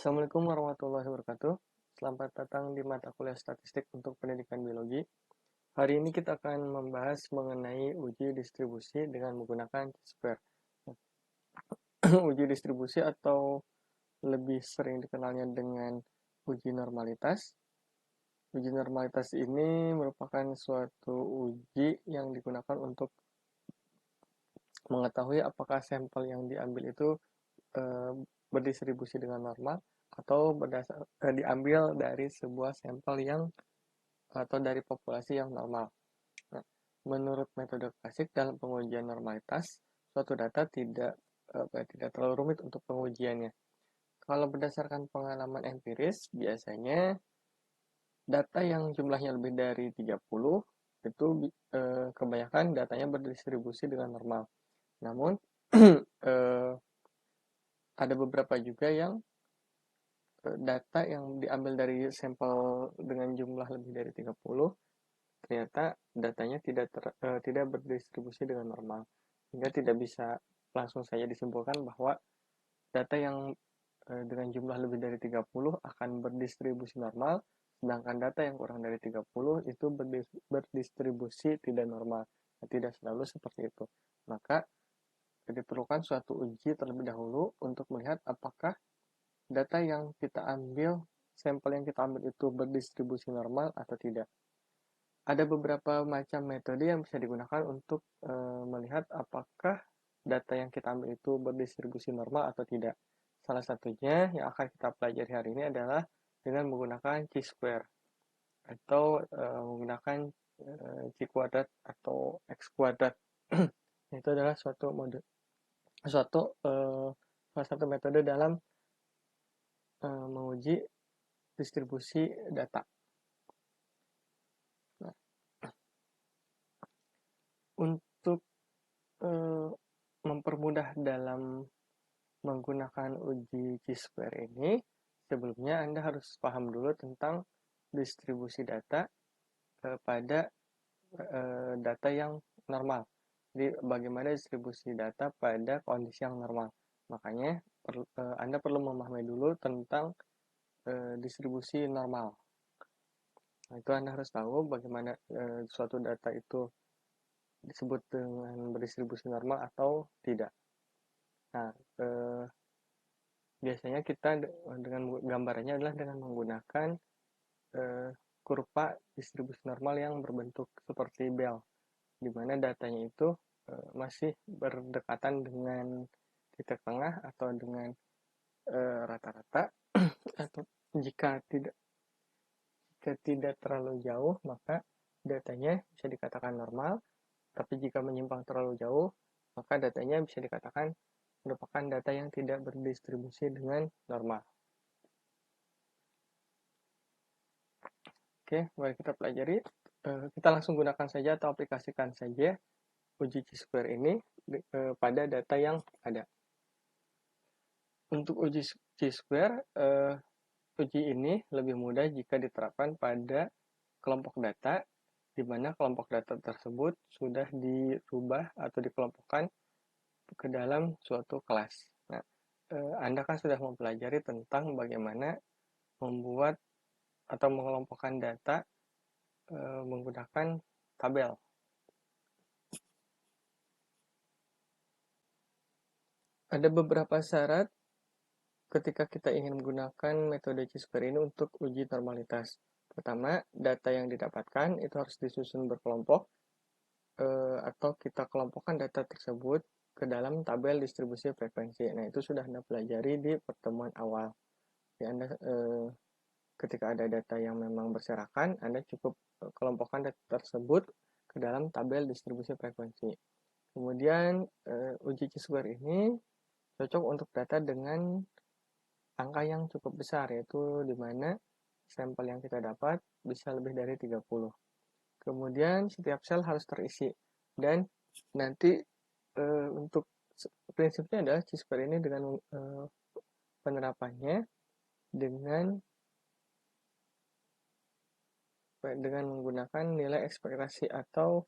Assalamualaikum warahmatullahi wabarakatuh. Selamat datang di mata kuliah statistik untuk pendidikan biologi. Hari ini kita akan membahas mengenai uji distribusi dengan menggunakan chi-square. Uji distribusi atau lebih sering dikenalnya dengan uji normalitas. Uji normalitas ini merupakan suatu uji yang digunakan untuk mengetahui apakah sampel yang diambil itu berdistribusi dengan normal atau diambil dari sebuah sampel yang atau dari populasi yang normal. Nah, menurut metode klasik dalam pengujian normalitas, suatu data tidak terlalu rumit untuk pengujiannya. Kalau berdasarkan pengalaman empiris, biasanya data yang jumlahnya lebih dari 30 itu kebanyakan datanya berdistribusi dengan normal. Namun ada beberapa juga yang data yang diambil dari sampel dengan jumlah lebih dari 30 ternyata datanya tidak berdistribusi dengan normal, sehingga tidak bisa langsung saja disimpulkan bahwa data yang dengan jumlah lebih dari 30 akan berdistribusi normal, sedangkan data yang kurang dari 30 itu berdistribusi tidak normal. Tidak selalu seperti itu. Maka diperlukan suatu uji terlebih dahulu untuk melihat apakah data yang kita ambil, sampel yang kita ambil itu berdistribusi normal atau tidak. Ada beberapa macam metode yang bisa digunakan untuk melihat apakah data yang kita ambil itu berdistribusi normal atau tidak. Salah satunya yang akan kita pelajari hari ini adalah dengan menggunakan chi-square atau menggunakan chi kuadrat atau x kuadrat. Itu adalah salah satu metode dalam menguji distribusi data. Nah, untuk mempermudah dalam menggunakan uji chi-square ini, sebelumnya Anda harus paham dulu tentang distribusi data pada data yang normal. Jadi bagaimana distribusi data pada kondisi yang normal. Makanya Anda perlu memahami dulu tentang distribusi normal. Nah, itu Anda harus tahu bagaimana suatu data itu disebut dengan berdistribusi normal atau tidak. Nah, biasanya kita dengan gambarannya adalah dengan menggunakan kurva distribusi normal yang berbentuk seperti bel, di mana datanya itu masih berdekatan dengan titik tengah atau dengan rata-rata. Atau jika tidak terlalu jauh, maka datanya bisa dikatakan normal. Tapi jika menyimpang terlalu jauh, maka datanya bisa dikatakan merupakan data yang tidak berdistribusi dengan normal. Oke, mari kita pelajari. Kita langsung gunakan saja atau aplikasikan saja uji chi-square ini pada data yang ada. Untuk uji chi-square, uji ini lebih mudah jika diterapkan pada kelompok data, di mana kelompok data tersebut sudah dirubah atau dikelompokkan ke dalam suatu kelas. Nah, Anda kan sudah mempelajari tentang bagaimana membuat atau mengelompokkan data menggunakan tabel. Ada beberapa syarat ketika kita ingin menggunakan metode chi-square ini untuk uji normalitas. Pertama, data yang didapatkan itu harus disusun berkelompok atau kita kelompokkan data tersebut ke dalam tabel distribusi frekuensi. Nah, itu sudah Anda pelajari di pertemuan awal. Ya, Anda ketika ada data yang memang berserakan, Anda cukup kelompokkan data tersebut ke dalam tabel distribusi frekuensi. Kemudian uji chi-square ini cocok untuk data dengan angka yang cukup besar, yaitu di mana sampel yang kita dapat bisa lebih dari 30. Kemudian setiap sel harus terisi. Dan nanti untuk prinsipnya adalah chi-square ini dengan penerapannya dengan menggunakan nilai ekspektasi atau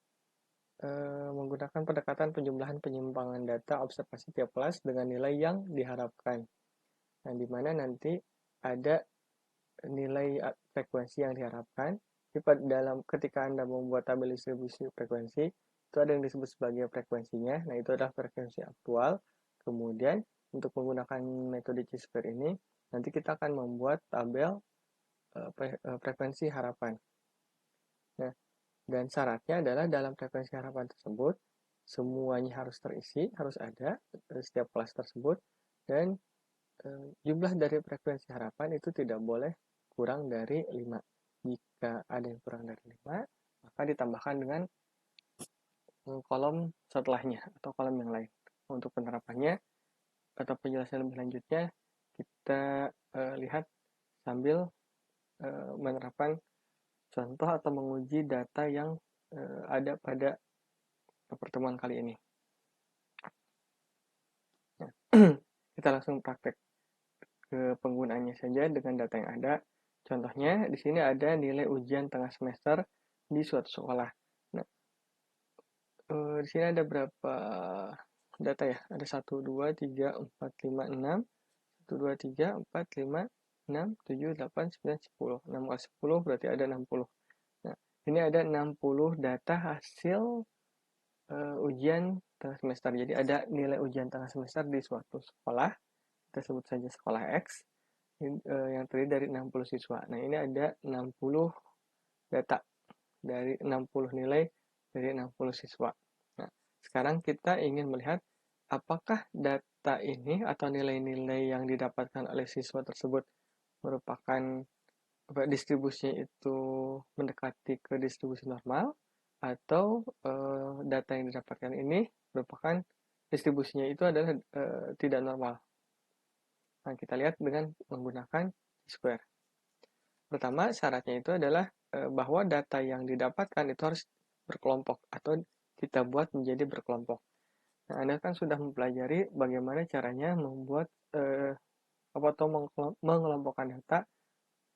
menggunakan pendekatan penjumlahan penyimpangan data observasi tiap kelas dengan nilai yang diharapkan. Nah, di mana nanti ada nilai frekuensi yang diharapkan. Jadi ketika Anda membuat tabel distribusi frekuensi, itu ada yang disebut sebagai frekuensinya. Nah, itu adalah frekuensi aktual. Kemudian, untuk menggunakan metode chi-square ini, nanti kita akan membuat tabel frekuensi harapan. Nah, dan syaratnya adalah dalam frekuensi harapan tersebut, semuanya harus terisi, harus ada setiap kelas tersebut, dan jumlah dari frekuensi harapan itu tidak boleh kurang dari 5. Jika ada yang kurang dari 5, maka ditambahkan dengan kolom setelahnya atau kolom yang lain. Untuk penerapannya atau penjelasan lebih lanjutnya, kita lihat sambil menerapkan contoh atau menguji data yang ada pada pertemuan kali ini. Nah, kita langsung praktek ke penggunaannya saja dengan data yang ada. Contohnya, di sini ada nilai ujian tengah semester di suatu sekolah. Nah, di sini ada berapa data ya? Ada 1, 2, 3, 4, 5, 6. 1, 2, 3, 4, 5, 6, 7, 8, 9, 10. 6 kali 10 berarti ada 60. Nah, ini ada 60 data hasil ujian tengah semester. Jadi ada nilai ujian tengah semester di suatu sekolah. Kita sebut saja sekolah X. Yang terdiri dari 60 siswa. Nah, ini ada 60 data dari 60 nilai dari 60 siswa. Nah, sekarang kita ingin melihat apakah data ini atau nilai-nilai yang didapatkan oleh siswa tersebut merupakan distribusinya itu mendekati ke distribusi normal atau data yang didapatkan ini merupakan distribusinya itu adalah tidak normal. Nah, kita lihat dengan menggunakan square. Pertama, syaratnya itu adalah bahwa data yang didapatkan itu harus berkelompok atau kita buat menjadi berkelompok. Nah, Anda kan sudah mempelajari bagaimana caranya membuat atau mengelompokkan data,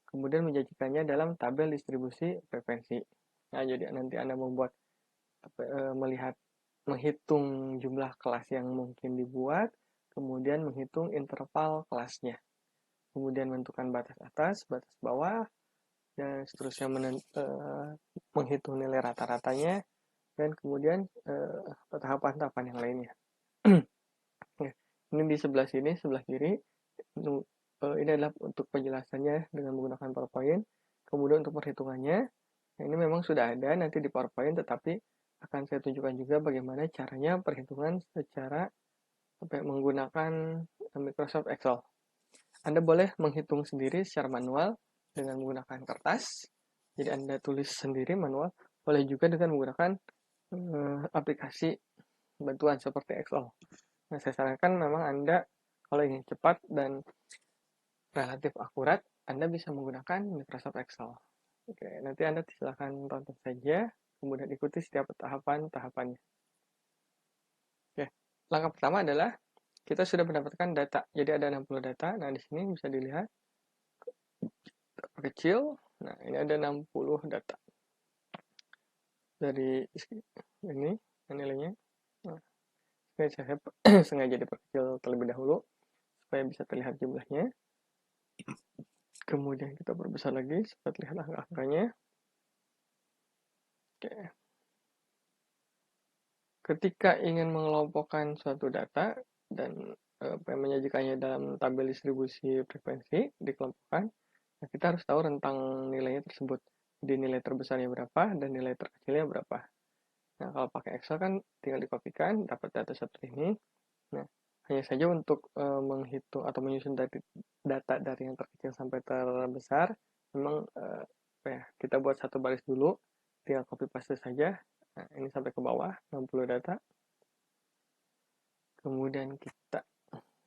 kemudian menjanjikannya dalam tabel distribusi frekuensi. Nah, jadi nanti Anda menghitung jumlah kelas yang mungkin dibuat, kemudian menghitung interval kelasnya, kemudian menentukan batas atas, batas bawah, dan seterusnya menghitung nilai rata-ratanya, dan kemudian tahapan-tahapan yang lainnya. Ini di sebelah sini, sebelah kiri, ini adalah untuk penjelasannya dengan menggunakan PowerPoint. Kemudian untuk perhitungannya, ini memang sudah ada nanti di PowerPoint, tetapi akan saya tunjukkan juga bagaimana caranya perhitungan secara menggunakan Microsoft Excel. Anda boleh menghitung sendiri secara manual dengan menggunakan kertas. Jadi Anda tulis sendiri manual. Boleh juga dengan menggunakan aplikasi bantuan seperti Excel. Nah, saya sarankan memang Anda kalau ingin cepat dan relatif akurat, Anda bisa menggunakan Microsoft Excel. Oke, nanti Anda silakan tonton saja, kemudian ikuti setiap tahapannya. Oke, langkah pertama adalah kita sudah mendapatkan data. Jadi ada 60 data. Nah, di sini bisa dilihat kecil. Nah, ini ada 60 data. Dari ini nilainya. Nah, saya sengaja diperkecil terlebih dahulu supaya bisa terlihat jumlahnya. Kemudian kita perbesar lagi supaya terlihat angka-angkanya. Oke. Ketika ingin mengelompokkan suatu data dan menyajikannya dalam tabel distribusi frekuensi dikelompokkan, nah kita harus tahu rentang nilainya tersebut. Jadi nilai terbesarnya berapa dan nilai terkecilnya berapa. Nah, kalau pakai Excel kan tinggal dikopikan, dapat data seperti ini. Nah, hanya saja untuk menghitung atau menyusun data dari yang terkecil sampai terbesar, memang kita buat satu baris dulu, tinggal copy paste saja. Nah, ini sampai ke bawah, 60 data. Kemudian kita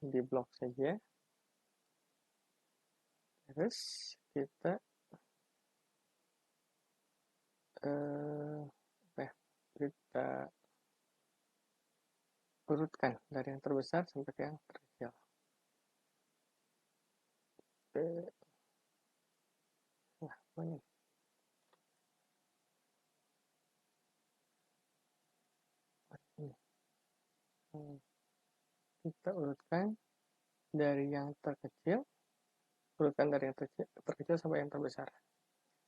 di blok saja. Terus kita kita urutkan dari yang terbesar sampai ke yang terkecil. Nah, ini. Kita urutkan dari yang terkecil urutkan dari yang terkecil sampai yang terbesar.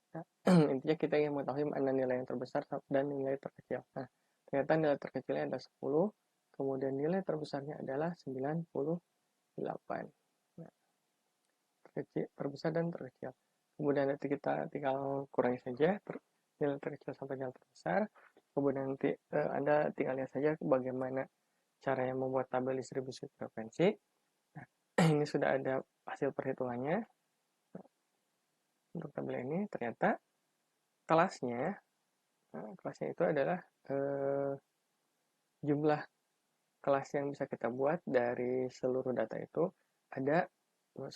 Nah, intinya kita ingin mengetahui mana nilai yang terbesar dan nilai terkecil. Nah, ternyata nilai terkecilnya ada 10, kemudian nilai terbesarnya adalah 98. Nah, terbesar dan terkecil. Kemudian nanti kita tinggal kurangi saja nilai terkecil sampai nilai terbesar. Kemudian nanti Anda tinggal lihat saja bagaimana cara yang membuat tabel distribusi frekuensi. Nah, ini sudah ada hasil perhitungannya. Untuk tabel ini ternyata kelasnya itu adalah jumlah kelas yang bisa kita buat dari seluruh data itu ada 1, 2,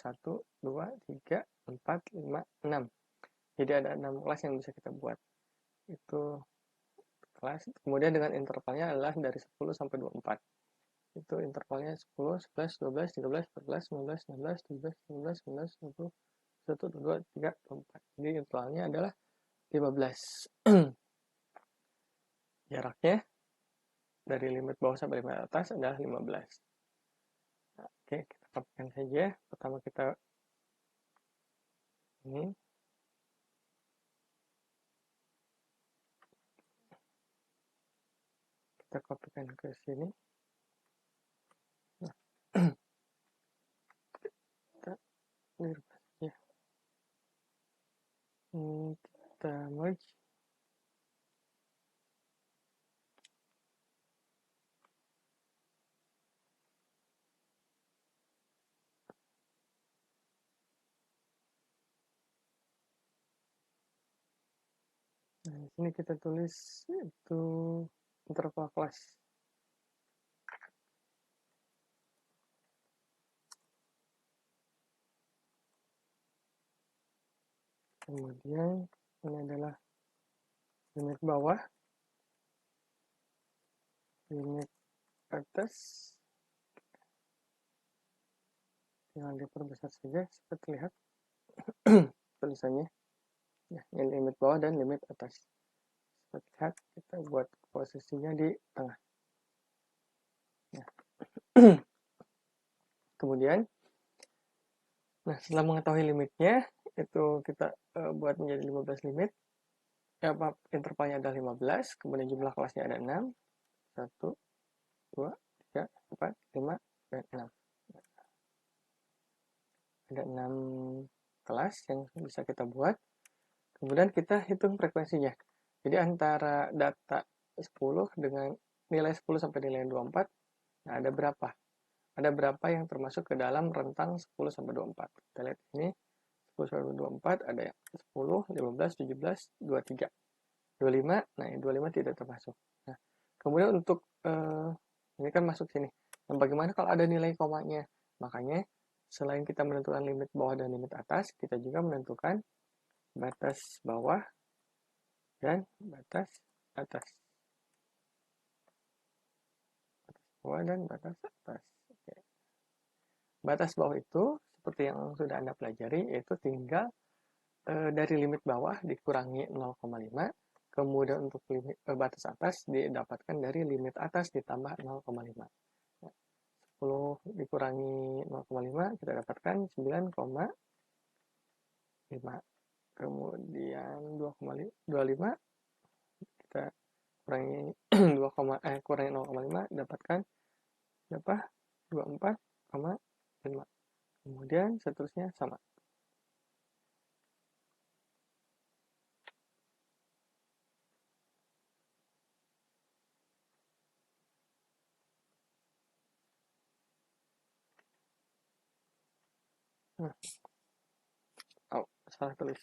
3, 4, 5, 6. Jadi ada 6 kelas yang bisa kita buat. Itu kelas. Kemudian dengan intervalnya adalah dari 10 sampai 24. Itu intervalnya 10, 11, 12, 13, 14, 15, 16, 17, 18, 19, 20, 1, 2, 3, 4. Jadi intervalnya adalah 15. Jaraknya dari limit bawah sampai limit atas adalah 15. Nah, oke, kita pastikan saja. Pertama kita ini kita kopikan ke sini. Nah, kita dirubah saja. Kita merge. Nah, di sini kita tulis itu interval kelas. Kemudian ini adalah limit bawah, limit atas. Tinggal diperbesar saja supaya terlihat tulisannya. Nah, ini limit bawah dan limit atas. Supaya terlihat, kita buat posisinya di tengah. Nah. Kemudian, nah setelah mengetahui limitnya, itu kita buat menjadi 15 limit. Intervalnya ada 15, kemudian jumlah kelasnya ada 6. 1, 2, 3, 4, 5, dan 6. Ada 6 kelas yang bisa kita buat. Kemudian kita hitung frekuensinya. Jadi antara data 10 dengan nilai 10 sampai nilai 24, nah ada berapa? Ada berapa yang termasuk ke dalam rentang 10 sampai 24. Kita lihat ini 10 sampai 24 ada yang 10, 15, 17, 23, 25. Nah, yang 25 tidak termasuk. Nah, kemudian untuk ini kan masuk sini. Nah, bagaimana kalau ada nilai komanya? Makanya selain kita menentukan limit bawah dan limit atas, kita juga menentukan batas bawah dan batas atas. Batas bawah dan batas atas. Oke. Batas bawah itu seperti yang sudah Anda pelajari, yaitu tinggal dari limit bawah dikurangi 0,5, kemudian untuk limit batas atas didapatkan dari limit atas ditambah 0,5. 10 dikurangi 0,5 kita dapatkan 9,5. Kemudian 2,25 kita kurangi 0,5 dapatkan berapa? 24,5. Kemudian seterusnya sama. Salah tulis.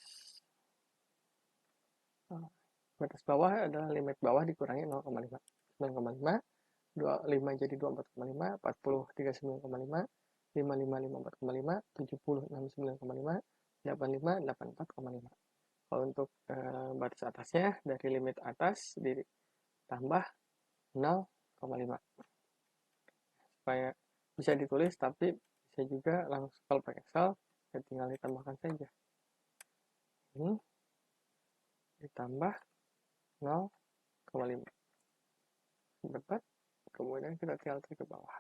Batas bawah adalah limit bawah dikurangi 0,5. 9,5, 25 jadi 24,5, 40 39,5, 55 54,5, 70 69,5, 85 84,5. Kalau untuk batas atasnya dari limit atas ditambah 0,5 supaya bisa ditulis, tapi bisa juga langsung kalau pakai Excel ya tinggal ditambahkan saja. Ini ditambah 0,5 dapat, kemudian kita tinggal tarik ke bawah.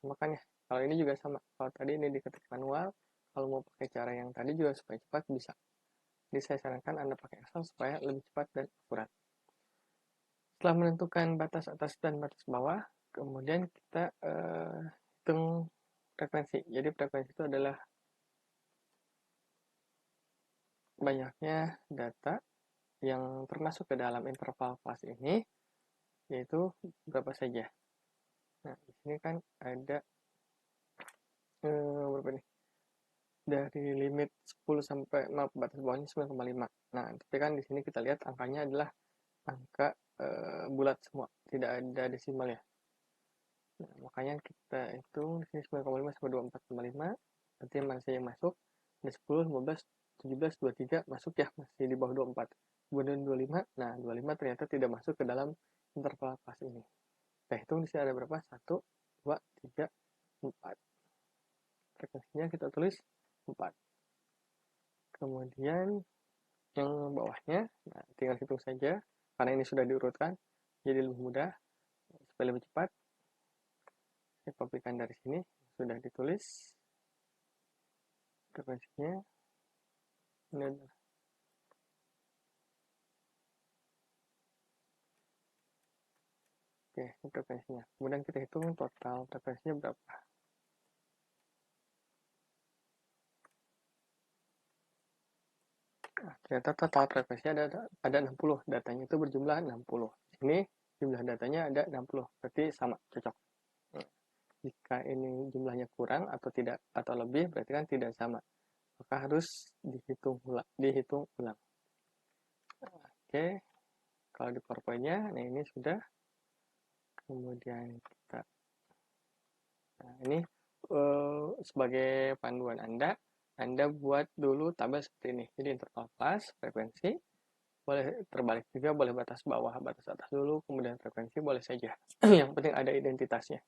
Makanya Kalau ini juga sama. Kalau tadi ini diketik manual, kalau mau pakai cara yang tadi juga supaya cepat bisa. Jadi saya sarankan Anda pakai Excel supaya lebih cepat dan akurat. Setelah menentukan batas atas dan batas bawah, kemudian kita hitung frekuensi. Jadi frekuensi itu adalah banyaknya data yang termasuk ke dalam interval kelas ini, yaitu berapa saja. Nah, di sini kan ada berapa nih? Dari limit 10 sampai batas bawahnya 9,5. Nah, tapi kan di sini kita lihat angkanya adalah angka bulat semua, tidak ada desimal ya. Nah, makanya kita hitung di sini 9,5 sampai 24,5. Nanti mana saja yang masuk? Ada 10, 15, 17, 23 masuk ya, masih di bawah 24. Kemudian 25, nah 25 ternyata tidak masuk ke dalam interval kelas ini. Kita hitung di sini ada berapa? 1, 2, 3, 4. Frekuensinya kita tulis 4. Kemudian yang bawahnya, nah, tinggal hitung saja, karena ini sudah diurutkan, jadi lebih mudah, supaya lebih cepat. Saya kopikan dari sini, sudah ditulis frekuensinya. Ini adalah oke, ini frekuensinya. Kemudian kita hitung total frekuensinya berapa. Nah, ternyata total frekuensinya ada 60. Datanya itu berjumlah 60. Ini jumlah datanya ada 60. Berarti sama, cocok. Jika ini jumlahnya kurang atau tidak atau lebih, berarti kan tidak sama. Maka harus dihitung ulang. Oke, kalau di PowerPoint-nya, nah ini sudah. Kemudian kita, nah ini sebagai panduan Anda buat dulu tabel seperti ini. Jadi interval kelas, frekuensi, boleh terbalik juga, boleh batas bawah, batas atas dulu, kemudian frekuensi boleh saja. Yang penting ada identitasnya.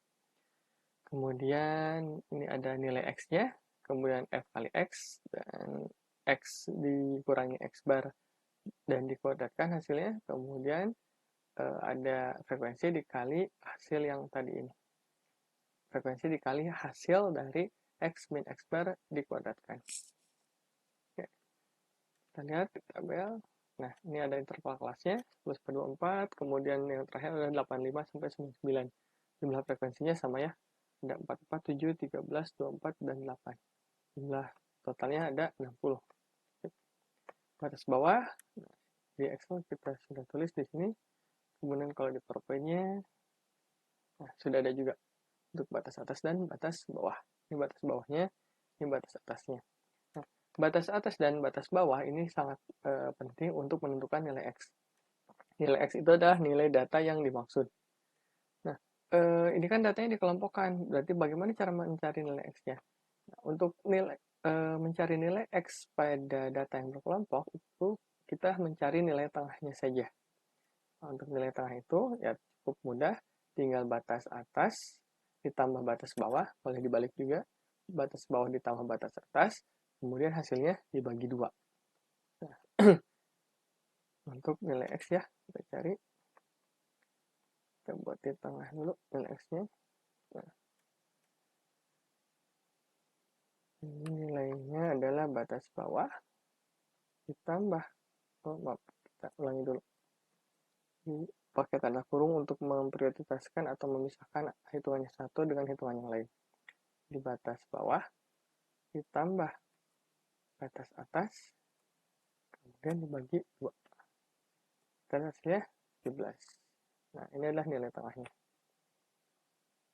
Kemudian ini ada nilai X-nya, kemudian F kali X, dan X dikurangi X bar, dan dikuadratkan hasilnya. Kemudian ada frekuensi dikali hasil yang tadi ini. Frekuensi dikali hasil dari X min X bar dikuadratkan. Oke. Kita lihat di tabel. Nah, ini ada interval kelasnya, 10 sampai 24, kemudian yang terakhir ada 85 sampai 99. Jumlah frekuensinya sama ya, ada 44, 7, 13, 24, dan 8. Jumlah totalnya ada 60. Batas bawah, di Excel kita sudah tulis di sini. Kemudian kalau di PowerPoint-nya, nah, sudah ada juga untuk batas atas dan batas bawah. Ini batas bawahnya, ini batas atasnya. Nah, batas atas dan batas bawah ini sangat penting untuk menentukan nilai X. Nilai X itu adalah nilai data yang dimaksud. Nah, ini kan datanya dikelompokkan. Berarti bagaimana cara mencari nilai X-nya? Nah, untuk mencari nilai X pada data yang berkelompok, itu kita mencari nilai tengahnya saja. Nah, untuk nilai tengah itu ya cukup mudah, tinggal batas atas ditambah batas bawah, boleh dibalik juga, batas bawah ditambah batas atas, kemudian hasilnya dibagi 2. Nah, untuk nilai X ya, kita cari, kita buat di tengah dulu nilai X-nya. Nah, ini nilainya adalah batas bawah ditambah, maaf, kita ulangi dulu. Pakai tanda kurung untuk memprioritaskan atau memisahkan hitungannya satu dengan hitungan yang lain. Di batas bawah ditambah batas atas, kemudian dibagi 2. Dan hasilnya 17. Nah, ini adalah nilai tengahnya.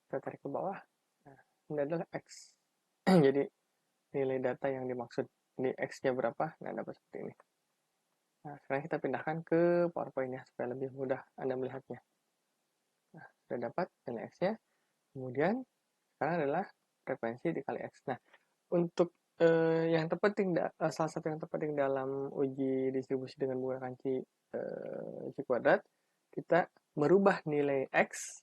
Kita tarik ke bawah. Nah, ini adalah X. Jadi, nilai data yang dimaksud. Ini X-nya berapa? Nah, dapat seperti ini. Nah, sekarang kita pindahkan ke PowerPoint-nya supaya lebih mudah Anda melihatnya. Nah, sudah dapat nilai X-nya. Kemudian, sekarang adalah frekuensi dikali X. Nah, untuk yang terpenting, salah satu yang terpenting dalam uji distribusi dengan menggunakan C kuadrat, kita merubah nilai X.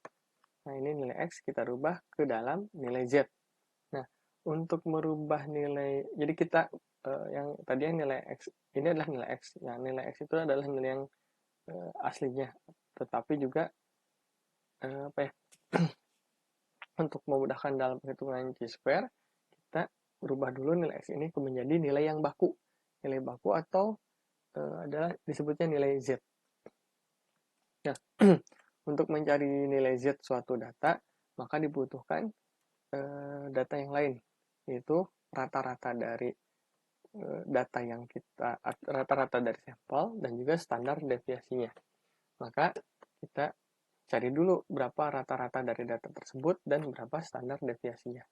Nah, ini nilai X kita rubah ke dalam nilai Z. Nah, untuk merubah nilai, jadi kita yang tadinya nilai X, ini adalah nilai X. Nah, nilai X itu adalah nilai yang aslinya, tetapi juga apa ya, untuk memudahkan dalam perhitungan chi-square, kita berubah dulu nilai x ini menjadi nilai yang baku. Nilai baku atau adalah disebutnya nilai z. Nah, untuk mencari nilai z suatu data, maka dibutuhkan data yang lain, yaitu rata-rata dari data yang kita rata-rata dari sampel dan juga standar deviasinya. Maka kita cari dulu berapa rata-rata dari data tersebut dan berapa standar deviasinya.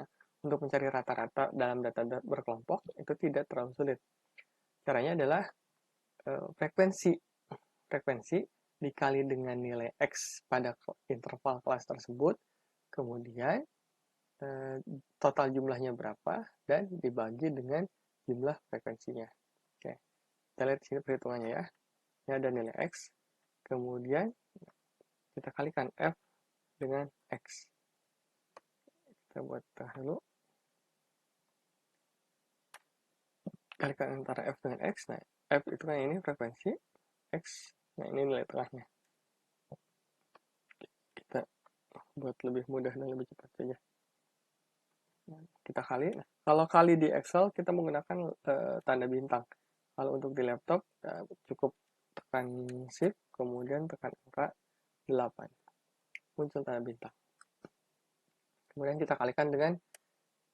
Nah, untuk mencari rata-rata dalam data berkelompok itu tidak terlalu sulit. Caranya adalah frekuensi dikali dengan nilai x pada interval kelas tersebut, kemudian total jumlahnya berapa dan dibagi dengan jumlah frekuensinya. Oke, kita lihat sini perhitungannya ya. Ini ada nilai x, kemudian kita kalikan f dengan x. Kita buat dulu. Kalikan antara f dengan x. Nah, f itu kan ini frekuensi, x, nah ini nilai tengahnya. Kita buat lebih mudah dan lebih cepat saja. Kita kali. Nah, kalau kali di Excel kita menggunakan tanda bintang. Kalau untuk di laptop cukup tekan shift kemudian tekan angka 8. Muncul tanda bintang. Kemudian kita kalikan dengan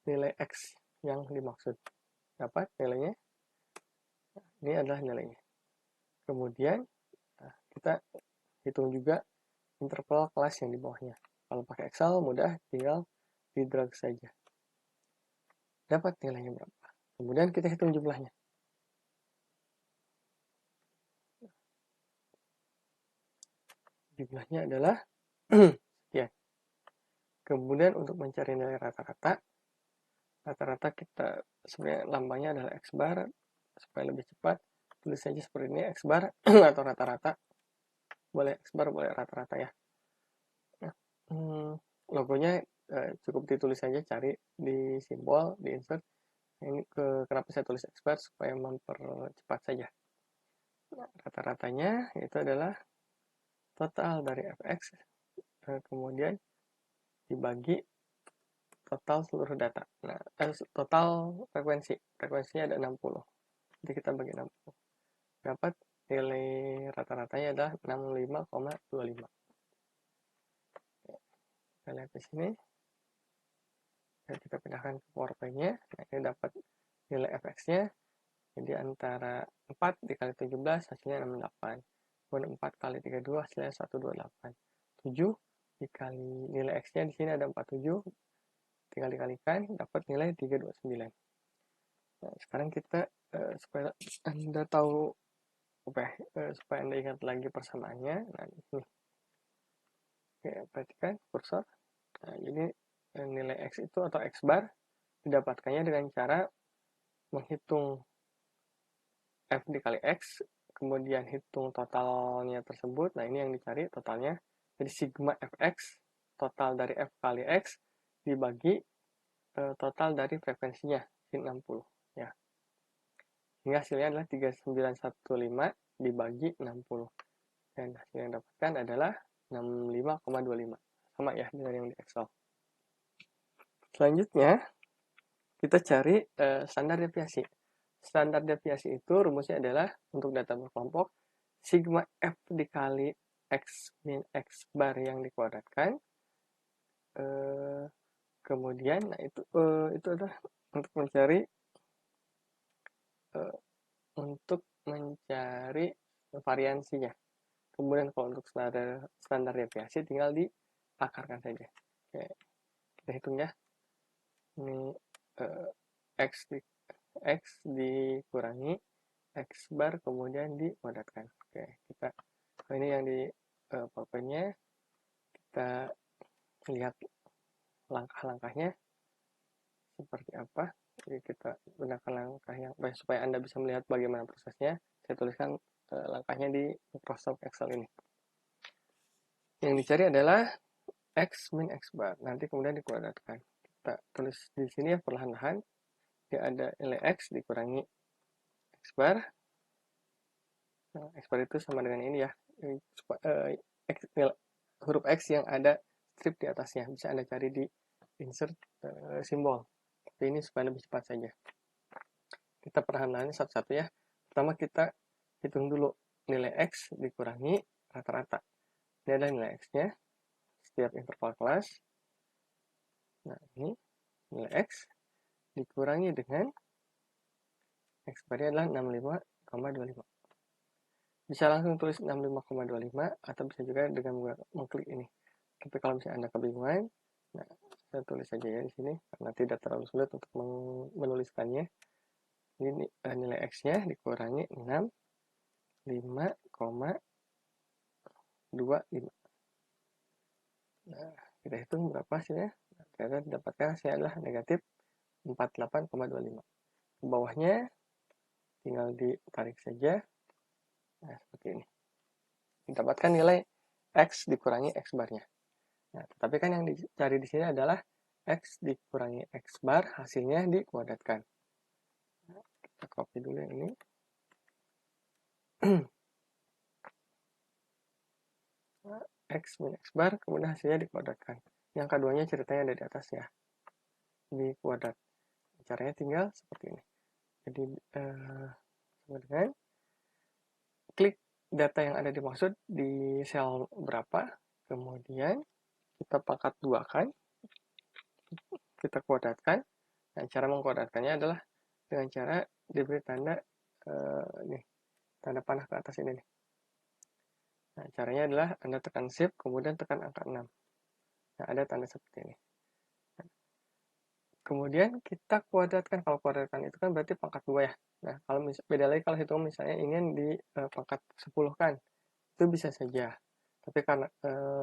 nilai x yang dimaksud. Dapat nilainya. Ini adalah nilainya. Kemudian kita hitung juga interval kelas yang di bawahnya. Kalau pakai Excel mudah, tinggal di drag saja. Dapat nilainya berapa. Kemudian kita hitung jumlahnya. Jumlahnya adalah sekian. Kemudian untuk mencari nilai rata-rata kita sebenarnya lambangnya adalah x bar. Supaya lebih cepat, tulis saja seperti ini, x bar atau rata-rata. Boleh x bar, boleh rata-rata ya. Nah, logonya cukup ditulis saja, cari di simbol, di insert. Ini kenapa saya tulis x bar? Supaya mempercepat saja. Nah, rata-ratanya itu adalah total dari fx, kemudian dibagi total seluruh data. Nah, total frekuensinya ada 60. Jadi kita bagi 60. Dapat nilai rata-ratanya adalah 65,25. Kita lihat di sini. Dan kita pindahkan ke PowerPoint-nya. Nah, ini dapat nilai fx-nya. Jadi antara 4 dikali 17 hasilnya 68. Kemudian 4 kali 32 hasilnya 128. 7 dikali nilai x-nya di sini ada 47. Tinggal dikalikan dapat nilai 329. Nah, sekarang kita supaya Anda tahu supaya Anda ingat lagi persamaannya. Nah, ini. Oke, perhatikan kursor. Nah, jadi nilai x itu atau x bar didapatkannya dengan cara menghitung f dikali x, kemudian hitung totalnya tersebut. Nah, ini yang dicari totalnya. Jadi sigma fx, total dari f kali x, dibagi total dari frekuensinya, 60. Ya. Hingga hasilnya adalah 3915 dibagi 60. Dan hasil yang dapatkan adalah 65,25. Sama ya dengan yang di Excel. Selanjutnya, kita cari standar deviasi. Standar deviasi itu rumusnya adalah untuk data berkelompok sigma f dikali x min x bar yang dikuadratkan. Kemudian nah itu adalah untuk mencari variansinya. Kemudian kalau untuk standar deviasi tinggal diakarkan saja. Oke, kita hitung ya. Ini x dikurangi x bar kemudian dipadatkan. Oke, ini yang di PowerPoint-nya. Kita lihat langkah-langkahnya seperti apa. Jadi kita gunakan langkah yang baik supaya Anda bisa melihat bagaimana prosesnya. Saya tuliskan langkahnya di Microsoft Excel ini. Yang dicari adalah x min x bar. Nanti kemudian dikuadratkan. Kita tulis di sini ya perlahan-lahan. Dia ada nilai x dikurangi x bar. Nah, x bar itu sama dengan ini ya. Huruf x yang ada strip di atasnya. Bisa Anda cari di insert simbol. Tapi ini supaya lebih cepat saja. Kita perlahan-lahan satu-satu ya. Pertama kita hitung dulu nilai X dikurangi rata-rata. Ini adalah nilai X-nya setiap interval kelas. Nah, ini nilai X dikurangi dengan X bar-nya adalah 65,25. Bisa langsung tulis 65,25 atau bisa juga dengan mengklik ini. Tapi kalau misalnya Anda kebingungan, nah, saya tulis saja ya di sini karena tidak terlalu sulit untuk menuliskannya. Ini nilai X-nya dikurangi 65,25. Nah, kita hitung berapa hasilnya. Nah, ternyata didapatkan hasilnya adalah negatif 48,25. Ke bawahnya tinggal ditarik saja. Nah, seperti ini. Didapatkan nilai X dikurangi X barnya. Nah, tapi kan yang dicari di sini adalah X dikurangi X bar, hasilnya dikuadratkan. Nah, kita copy dulu yang ini. X min X bar, kemudian hasilnya dikuadratkan. Yang keduanya ceritanya ada di atas ya, di kuadrat. Caranya tinggal seperti ini. Jadi, kemudian klik data yang ada dimaksud di sel berapa, kemudian kita pangkat 2 kan, kita kuadratkan. Nah, cara mengkuadratkannya adalah dengan cara diberi tanda nih, tanda panah ke atas ini nih. Nah, caranya adalah Anda tekan Shift, kemudian tekan angka 6. Nah, ada tanda seperti ini. Kemudian kita kuadratkan. Kalau kuadratkan itu kan berarti pangkat 2 ya. Nah, kalau beda lagi kalau hitung misalnya ingin di pangkat 10 kan, itu bisa saja. Tapi karena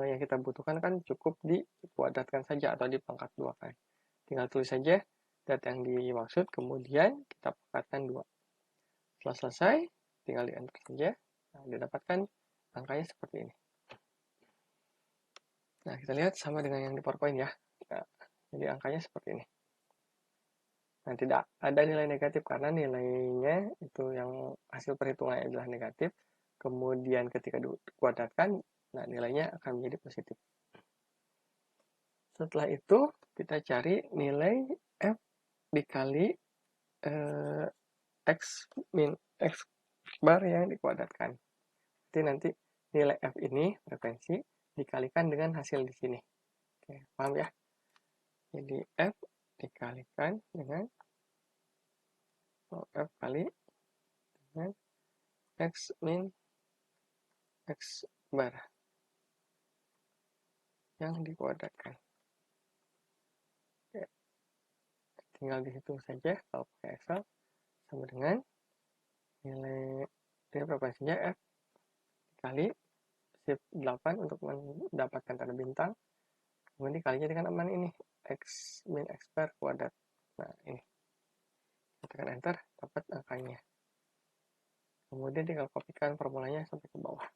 yang kita butuhkan kan cukup dikuadratkan saja atau di pangkat 2 kan. Tinggal tulis saja data yang dimaksud, kemudian kita pangkatkan 2. Setelah selesai, tinggal di enter saja. Nah, didapatkan angkanya seperti ini. Nah, kita lihat sama dengan yang di PowerPoint ya. Nah, jadi angkanya seperti ini. Nah, tidak ada nilai negatif karena nilainya itu yang hasil perhitungannya adalah negatif. Kemudian ketika dikuadratkan, nah nilainya akan menjadi positif. Setelah itu, kita cari nilai F dikali X min X bar yang dikuadratkan. Jadi nanti nilai F ini, frekuensi, dikalikan dengan hasil di sini. Oke, paham ya? Jadi F dikalikan dengan F kali dengan X min X bar yang dikuadratkan. Oke. Tinggal dihitung saja kalau pakai Excel sama dengan nilai frekuensinya F dikali Shift 8 untuk mendapatkan tanda bintang, kemudian dikalinya dengan aman ini X min X bar kuadrat. Nah, ini tekan enter, dapat angkanya. Kemudian tinggal kopikan formulanya sampai ke bawah.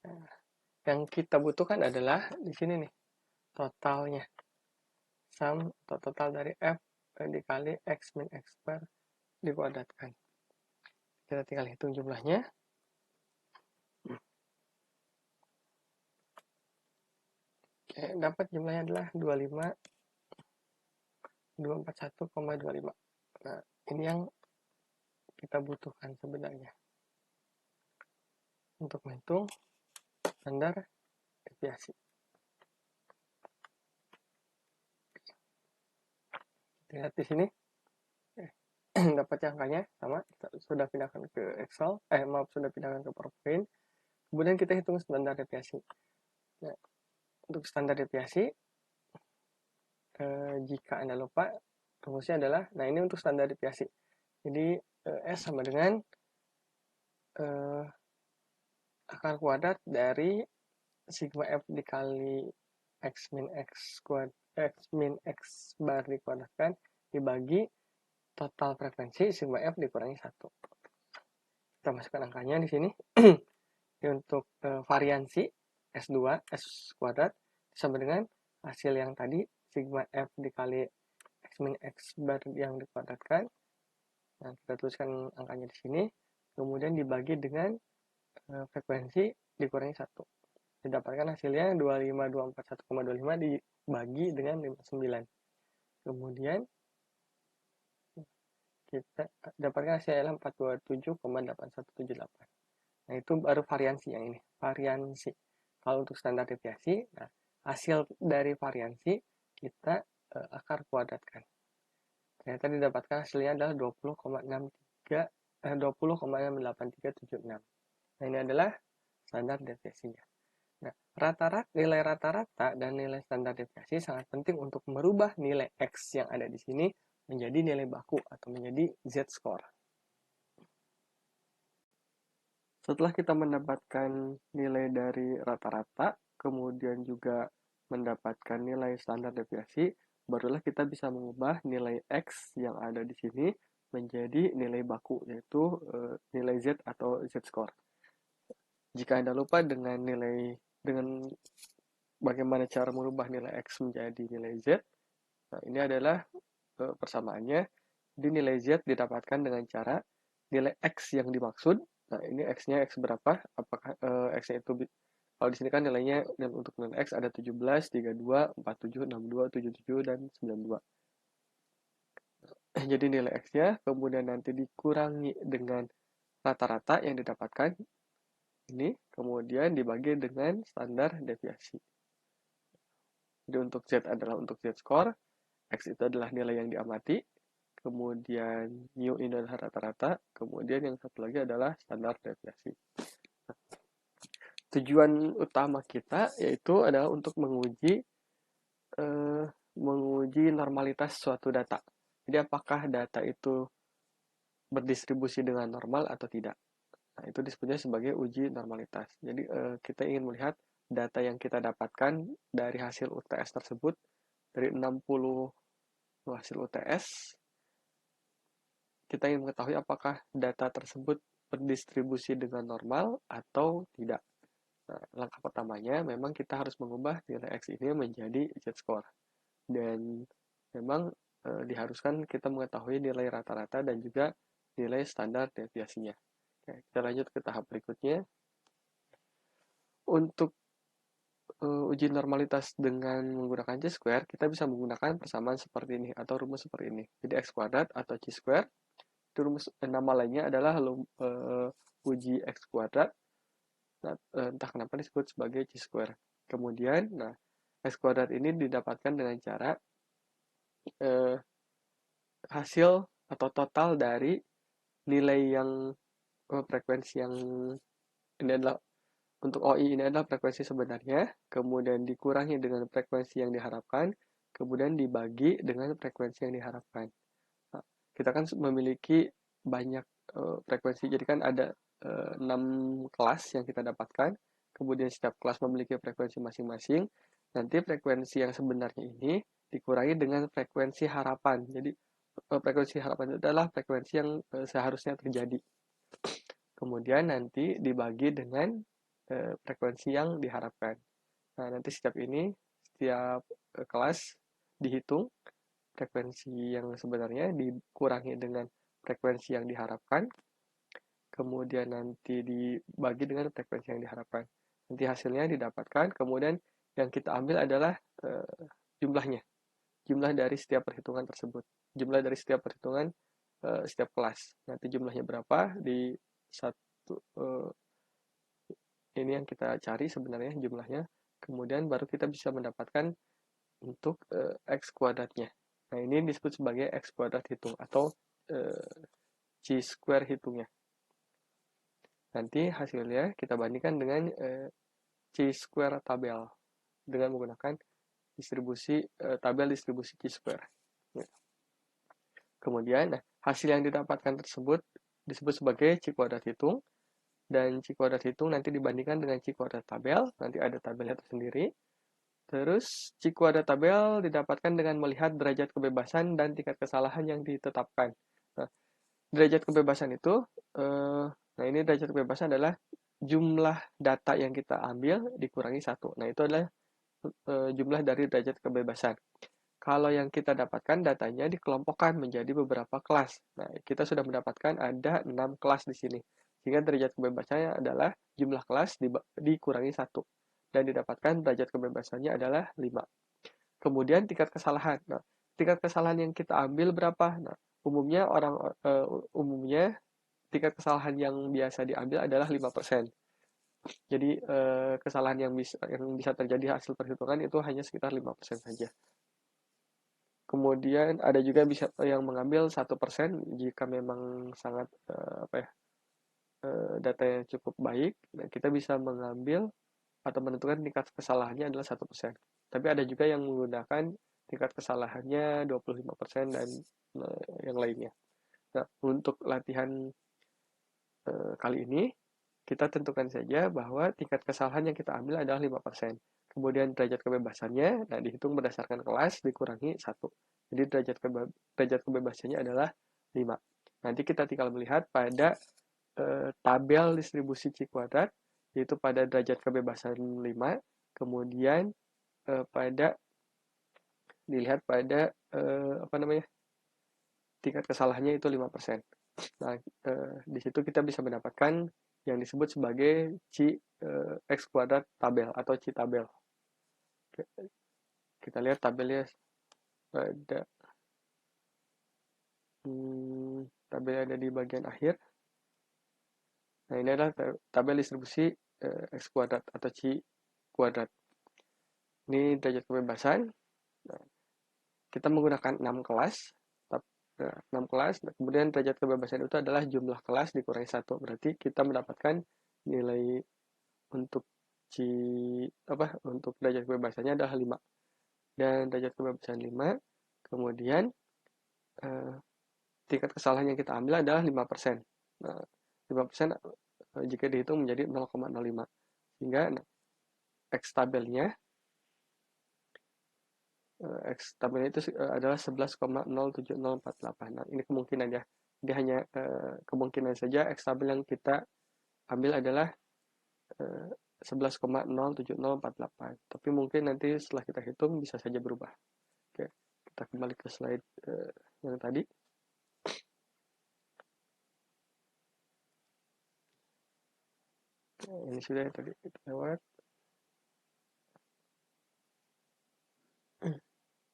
Nah, yang kita butuhkan adalah di sini nih, totalnya. Sum atau total dari F dikali X min X bar dikuadratkan. Kita tinggal hitung jumlahnya. Oke, dapat jumlahnya adalah 241,25. Nah, ini yang kita butuhkan sebenarnya untuk menghitung standar deviasi. Lihat di sini, dapat angkanya sama. Kita sudah pindahkan ke Excel, sudah pindahkan ke PowerPoint. Kemudian kita hitung standar deviasi. Nah, untuk standar deviasi, jika Anda lupa, rumusnya adalah, nah ini untuk standar deviasi. Jadi S sama dengan akar kuadrat dari sigma F dikali X min X bar dikuadratkan dibagi total frekuensi sigma F dikurangi 1. Kita masukkan angkanya di sini. Untuk variansi S2, S kuadrat sama dengan hasil yang tadi, sigma F dikali X min X bar yang dikuadratkan. Nah, kita tuliskan angkanya di sini. Kemudian dibagi dengan frekuensi dikurangi 1. Didapatkan hasilnya 25241,25 dibagi dengan 59. Kemudian kita dapatkan hasilnya 427,8178. Nah, itu baru variansi yang ini. Variansi. Kalau untuk standar deviasi, nah, hasil dari variansi kita akar kuadratkan. Ternyata didapatkan hasilnya adalah 20,8376. Nah, ini adalah standar deviasinya. Nah, nilai rata-rata dan nilai standar deviasi sangat penting untuk merubah nilai X yang ada di sini menjadi nilai baku atau menjadi Z-score. Setelah kita mendapatkan nilai dari rata-rata, kemudian juga mendapatkan nilai standar deviasi, barulah kita bisa mengubah nilai X yang ada di sini menjadi nilai baku, yaitu nilai Z atau Z-score. Jika Anda lupa dengan bagaimana cara merubah nilai X menjadi nilai Z, nah ini adalah persamaannya. Di nilai Z didapatkan dengan cara nilai X yang dimaksud. Nah, ini X-nya X berapa? Apakah X-nya itu, kalau di sini kan nilainya, dan untuk nilai X ada 17, 32, 47, 62, 77, dan 92. Jadi nilai X-nya, kemudian nanti dikurangi dengan rata-rata yang didapatkan, ini, kemudian dibagi dengan standar deviasi. Jadi untuk Z adalah untuk Z-score, X itu adalah nilai yang diamati, kemudian mu ini adalah rata-rata, kemudian yang satu lagi adalah standar deviasi. Tujuan utama kita yaitu adalah untuk menguji normalitas suatu data. Jadi apakah data itu berdistribusi dengan normal atau tidak. Nah, itu disebutnya sebagai uji normalitas. Jadi kita ingin melihat data yang kita dapatkan dari hasil UTS tersebut, dari 60 hasil UTS, kita ingin mengetahui apakah data tersebut berdistribusi dengan normal atau tidak. Nah, langkah pertamanya memang kita harus mengubah nilai X ini menjadi Z-score. Dan memang diharuskan kita mengetahui nilai rata-rata dan juga nilai standar deviasinya. Oke, kita lanjut ke tahap berikutnya. Untuk uji normalitas dengan menggunakan C-square, kita bisa menggunakan persamaan seperti ini atau rumus seperti ini. Jadi X kuadrat atau C-square, itu rumus nama lainnya adalah uji X kuadrat. Nah, entah kenapa disebut sebagai C-square. Kemudian, nah, X kuadrat ini didapatkan dengan cara hasil atau total dari nilai yang frekuensi yang ini adalah untuk OI ini adalah frekuensi sebenarnya, kemudian dikurangi dengan frekuensi yang diharapkan, kemudian dibagi dengan frekuensi yang diharapkan. Nah, kita kan memiliki banyak frekuensi, jadi kan ada 6 kelas yang kita dapatkan, kemudian setiap kelas memiliki frekuensi masing-masing. Nanti frekuensi yang sebenarnya ini dikurangi dengan frekuensi harapan. Jadi frekuensi harapan itu adalah frekuensi yang seharusnya terjadi. Kemudian nanti dibagi dengan frekuensi yang diharapkan. Nah, nanti setiap kelas dihitung frekuensi yang sebenarnya dikurangi dengan frekuensi yang diharapkan, kemudian nanti dibagi dengan frekuensi yang diharapkan. Nanti hasilnya didapatkan, kemudian yang kita ambil adalah jumlahnya. Jumlah dari setiap perhitungan tersebut. Jumlah dari setiap perhitungan setiap kelas. Nanti jumlahnya berapa di satu ini yang kita cari sebenarnya jumlahnya. Kemudian baru kita bisa mendapatkan untuk X kuadratnya. Nah, ini disebut sebagai X kuadrat hitung atau C-square hitungnya. Nanti hasilnya kita bandingkan dengan C-square tabel dengan menggunakan tabel distribusi C-square. Ya. Kemudian, hasil yang didapatkan tersebut disebut sebagai C kuadrat hitung, dan C kuadrat hitung nanti dibandingkan dengan C kuadrat tabel, nanti ada tabelnya tersendiri. Terus, C kuadrat tabel didapatkan dengan melihat derajat kebebasan dan tingkat kesalahan yang ditetapkan. Nah, derajat kebebasan itu, nah ini derajat kebebasan adalah jumlah data yang kita ambil dikurangi 1. Nah, itu adalah jumlah dari derajat kebebasan. Kalau yang kita dapatkan datanya dikelompokkan menjadi beberapa kelas. Nah, kita sudah mendapatkan ada 6 kelas di sini. Sehingga derajat kebebasannya adalah jumlah kelas dikurangi 1. dan didapatkan derajat kebebasannya adalah 5. Kemudian tingkat kesalahan. Nah, tingkat kesalahan yang kita ambil berapa? Nah, umumnya tingkat kesalahan yang biasa diambil adalah 5%. Jadi kesalahan yang bisa terjadi hasil perhitungan itu hanya sekitar 5% saja. Kemudian ada juga bisa yang mengambil 1% jika memang sangat datanya cukup baik. Nah, kita bisa mengambil atau menentukan tingkat kesalahannya adalah 1%. Tapi ada juga yang menggunakan tingkat kesalahannya 25% dan yang lainnya. Nah, untuk latihan kali ini kita tentukan saja bahwa tingkat kesalahan yang kita ambil adalah 5%. Kemudian derajat kebebasannya, nah dihitung berdasarkan kelas dikurangi 1. Jadi derajat kebebasannya adalah 5. Nanti kita tinggal melihat pada tabel distribusi C kuadrat, yaitu pada derajat kebebasan 5, kemudian dilihat pada tingkat kesalahannya itu 5%. Nah, di situ kita bisa mendapatkan yang disebut sebagai X kuadrat tabel atau C tabel. Kita lihat tabelnya ada tabelnya ada di bagian akhir. Nah, ini adalah tabel distribusi X kuadrat atau C kuadrat. Ini derajat kebebasan. Nah, kita menggunakan 6 kelas. 6 kelas, kemudian derajat kebebasan itu adalah jumlah kelas dikurangi 1. Berarti kita mendapatkan nilai untuk untuk derajat kebebasannya adalah 5. Dan derajat kebebasan 5, kemudian tingkat kesalahan yang kita ambil adalah 5%. Nah, 5% jika dihitung menjadi 0,05. Sehingga X tabelnya itu adalah 11,07048. Nah, ini kemungkinan ya. Jadi hanya kemungkinan saja X tabel yang kita ambil adalah 11,07048. Tapi mungkin nanti setelah kita hitung bisa saja berubah. Oke, kita kembali ke slide yang tadi. Nah, ini sudah tadi kita lewat.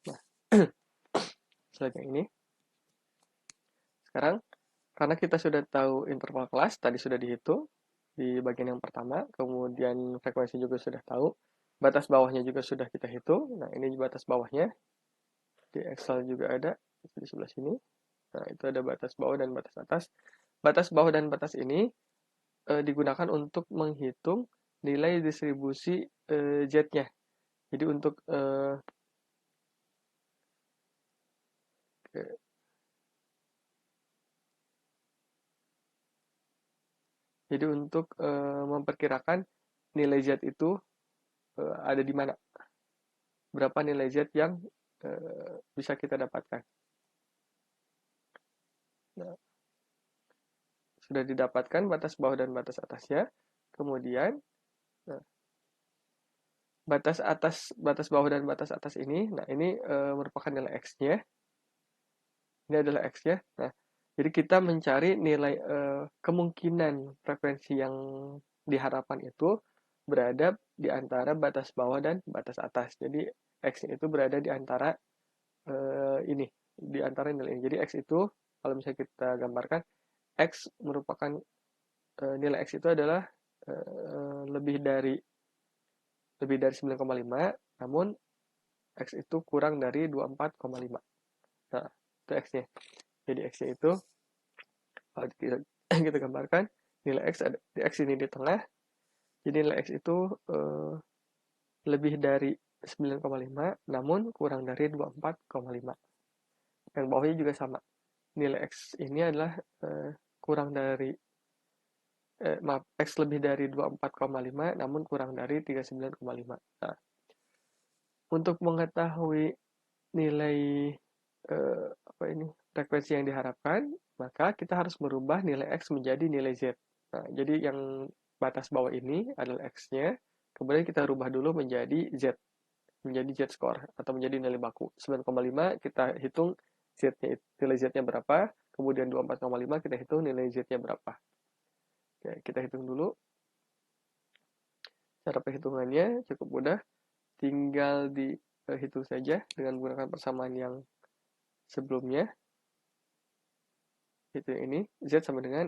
Nah, slide yang ini. Sekarang, karena kita sudah tahu interval kelas, tadi sudah dihitung di bagian yang pertama, kemudian frekuensi juga sudah tahu, batas bawahnya juga sudah kita hitung. Nah, ini batas bawahnya. Di Excel juga ada, di sebelah sini. Nah, itu ada batas bawah dan batas atas. Batas bawah dan batas ini digunakan untuk menghitung nilai distribusi Z-nya. Jadi untuk memperkirakan nilai Z itu ada di mana, berapa nilai Z yang bisa kita dapatkan. Nah, sudah didapatkan batas bawah dan batas atasnya. Kemudian batas bawah dan batas atas ini, nah ini merupakan nilai X-nya. Ini adalah X-nya. Nah, jadi kita mencari nilai kemungkinan frekuensi yang diharapkan itu berada di antara batas bawah dan batas atas. Jadi X itu berada di antara di antara nilai ini. Jadi X itu kalau misalnya kita gambarkan, X merupakan nilai X itu adalah lebih dari 9,5, namun X itu kurang dari 24,5. Nah, itu X-nya. Jadi X-nya itu kalau kita gambarkan, nilai X ada di X ini di tengah. Jadi nilai X itu lebih dari 9,5, namun kurang dari 24,5. Yang bawahnya juga sama. Nilai X ini adalah kurang dari X lebih dari 24,5 namun kurang dari 39,5. Nah, untuk mengetahui nilai frekuensi yang diharapkan, maka kita harus merubah nilai X menjadi nilai Z. Nah, jadi yang batas bawah ini adalah X-nya, kemudian kita rubah dulu menjadi Z, menjadi Z score atau menjadi nilai baku. 9,5 kita hitung Z-nya, nilai Z-nya berapa, kemudian 24,5 kita hitung nilai Z-nya berapa. Oke, kita hitung dulu. Cara perhitungannya cukup mudah, tinggal dihitung saja dengan menggunakan persamaan yang sebelumnya. Itu ini, Z sama dengan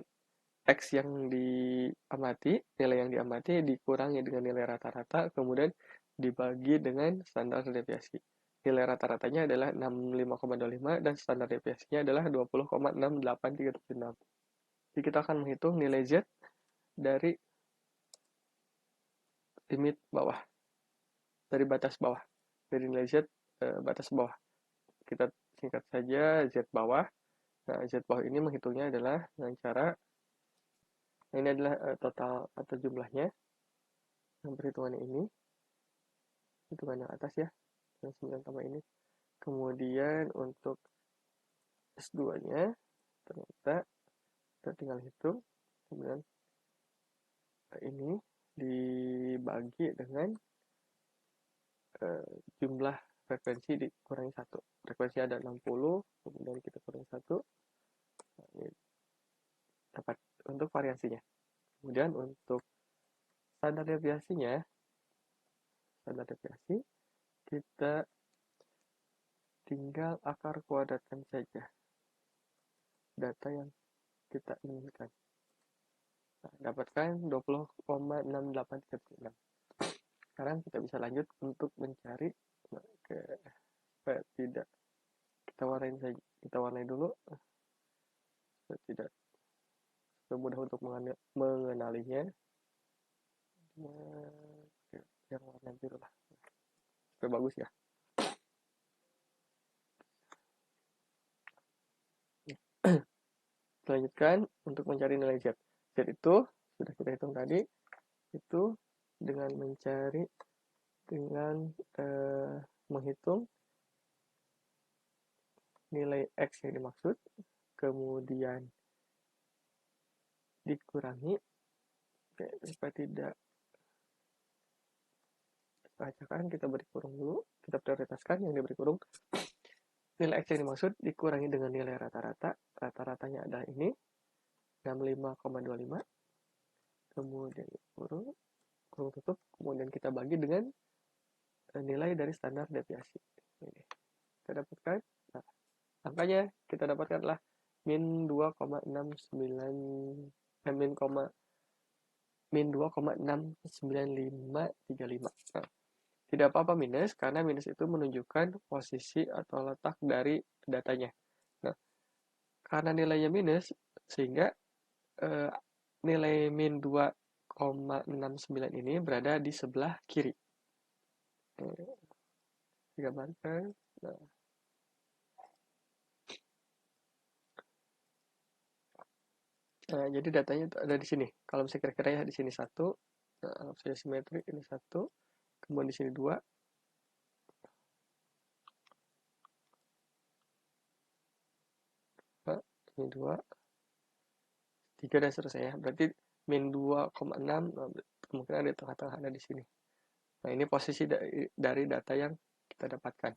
X yang diamati, nilai yang diamati dikurangi dengan nilai rata-rata, kemudian dibagi dengan standar deviasi. Nilai rata-ratanya adalah 65,25 dan standar deviasinya adalah 20,68376. Jadi kita akan menghitung nilai Z dari limit bawah, dari batas bawah, dari nilai Z batas bawah. Kita singkat saja Z bawah. Nah, Z bawah ini menghitungnya adalah dengan cara, ini adalah total atau jumlahnya, yang perhitungannya ini, hitungan yang atas ya, yang 9 tambah ini. Kemudian untuk S2-nya, ternyata kita tinggal hitung, kemudian ini dibagi dengan jumlah frekuensi dikurangi 1. Frekuensi ada 60, kemudian kita kurangi 1. Nah, ini dapat untuk variansinya. Kemudian untuk standar deviasi kita tinggal akar kuadratkan saja data yang kita inginkan. Nah, dapatkan 20,6836. Sekarang kita bisa lanjut untuk mencari tidak kita warnai dulu supaya tidak mudah untuk mengenalinya. Yang warna biru lah supaya bagus ya. Selanjutkan untuk mencari nilai Z. Z itu sudah kita hitung tadi, itu dengan menghitung nilai X yang dimaksud, kemudian dikurangi, supaya tidak bacakan, kita beri kurung dulu, kita prioritaskan yang diberi kurung. Nilai X yang dimaksud dikurangi dengan nilai rata-rata, rata-ratanya adalah ini, 65,25, kemudian kurung tutup, kemudian kita bagi dengan nilai dari standar deviasi. Ini kita dapatkan, nah, angkanya kita dapatkan adalah min 2,69535. Nah, tidak apa-apa minus, karena minus itu menunjukkan posisi atau letak dari datanya. Nah, karena nilainya minus, sehingga nilai min 2,69 ini berada di sebelah kiri. Digambarkan. Nah, jadi datanya itu ada di sini. Kalau misalnya kira-kira ya di sini 1, nah, saya simetri ini 1, kemudian di sini 2, ini 2, 3 dan seterusnya ya. Berarti min 2,6 kemungkinan ada di tengah-tengah, ada di sini. Nah, ini posisi dari data yang kita dapatkan.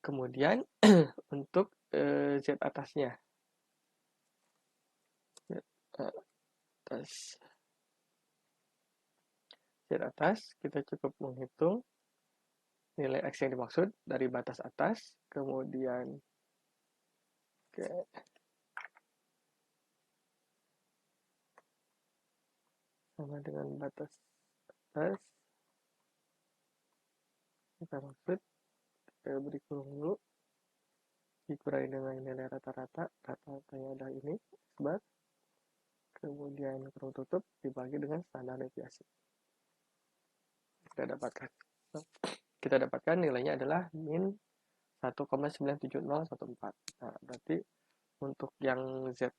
Kemudian untuk Z atasnya. Z atas kita cukup menghitung nilai X yang dimaksud dari batas atas, kemudian sama dengan batas atas, kita maksud beri kurung dulu, dikurangi dengan nilai rata-rata, rata-ratanya adalah ini, sebar, kemudian kurung tutup dibagi dengan standar deviasi. Kita dapatkan nilainya adalah min 1,97014. Nah, berarti untuk yang Z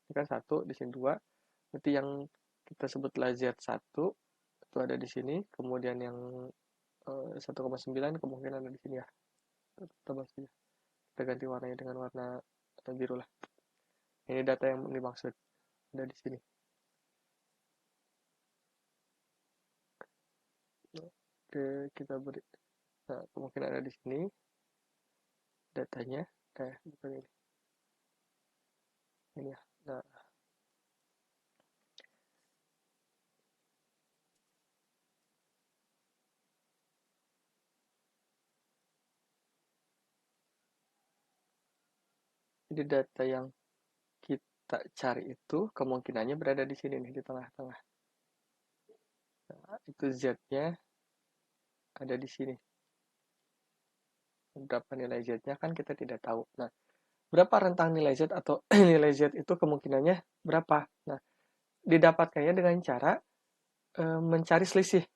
ini kan 1, di sini 2, berarti yang kita sebutlah Z1 itu ada di sini, kemudian yang 1,9 kemungkinan ada di sini ya. Kita ganti warnanya dengan warna biru lah. Ini data yang dimaksud ada di sini. Oke, kita beri. Nah, kemungkinan ada di sini datanya. Bukan ini. Ini ya. Nah, Jadi data yang kita cari itu kemungkinannya berada di sini nih, di tengah-tengah. Nah, itu Z-nya ada di sini. Berapa nilai Z-nya kan kita tidak tahu. Nah, berapa rentang nilai Z atau nilai Z itu kemungkinannya berapa? Nah, didapatkannya dengan cara mencari selisih.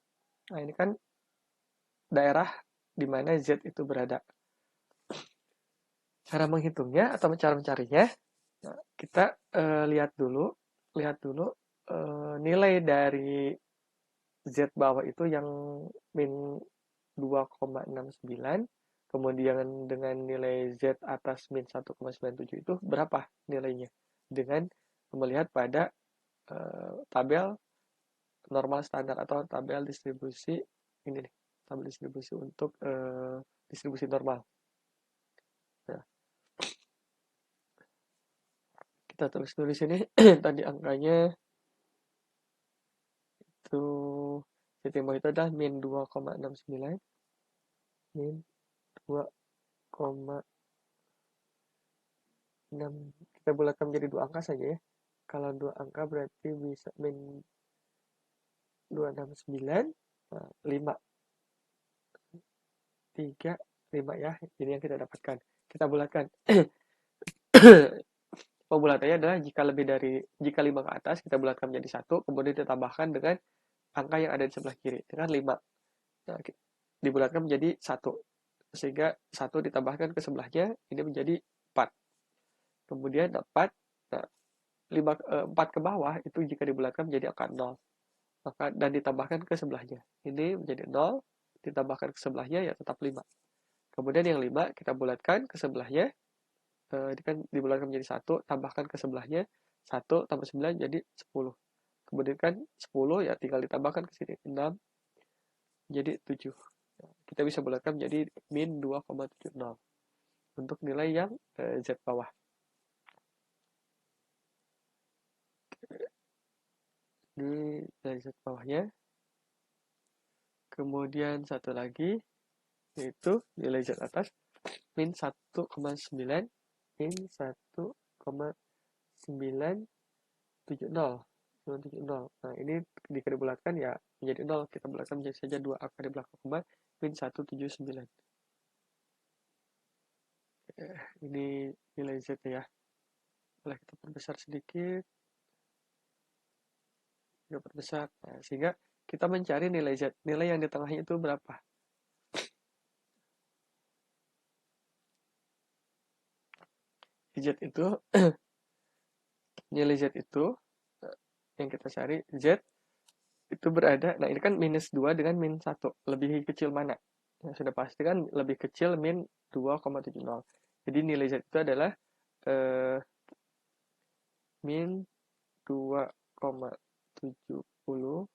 Nah, ini kan daerah di mana Z itu berada. Cara menghitungnya atau cara mencarinya, nah, kita lihat dulu nilai dari Z bawah itu yang min 2,69, kemudian dengan nilai Z atas min 1,97 itu berapa nilainya? Dengan melihat pada tabel normal standar atau tabel distribusi ini nih, tabel distribusi untuk distribusi normal. Nah, kita tulis sini tadi angkanya itu titik bawah itu adalah min 2,69 min 2,6, kita bulatkan menjadi dua angka saja ya. Kalau dua angka berarti bisa min 269, 5, 3, 5 ya. Ini yang kita dapatkan. Kita bulatkan. Pembulatannya adalah jika 5 ke atas, kita bulatkan menjadi 1, kemudian ditambahkan dengan angka yang ada di sebelah kiri, dengan 5. Nah, dibulatkan menjadi 1. Sehingga 1 ditambahkan ke sebelahnya, ini menjadi 4. Kemudian 4, nah, 4 ke bawah itu jika dibulatkan menjadi angka 0. Maka dan ditambahkan ke sebelahnya. Ini menjadi 0, ditambahkan ke sebelahnya ya tetap 5. Kemudian yang 5 kita bulatkan ke sebelahnya, ini kan dibulatkan menjadi 1, tambahkan ke sebelahnya 1 tambah 9 jadi 10. Kemudian kan 10 ya tinggal ditambahkan ke sini 6 jadi 7. Kita bisa bulatkan menjadi min 2,70 untuk nilai yang Z bawah. Ini nilai Z bawahnya. Kemudian satu lagi yaitu nilai Z atas min 1,9 min 1,970. Nah, ini jika dibulatkan ya menjadi 0. Kita bulatkan menjadi saja dua angka di belakang koma, min 179. Ini nilai Z ya. Boleh kita perbesar sedikit. Kita perbesar. Nah, sehingga kita mencari nilai Z. Nilai yang di tengahnya itu berapa? Z itu, nilai Z itu, yang kita cari, Z itu berada, nah ini kan minus 2 dengan min 1. Lebih kecil mana? Ya, sudah pasti kan lebih kecil min 2,70. Jadi nilai Z itu adalah min 2,70.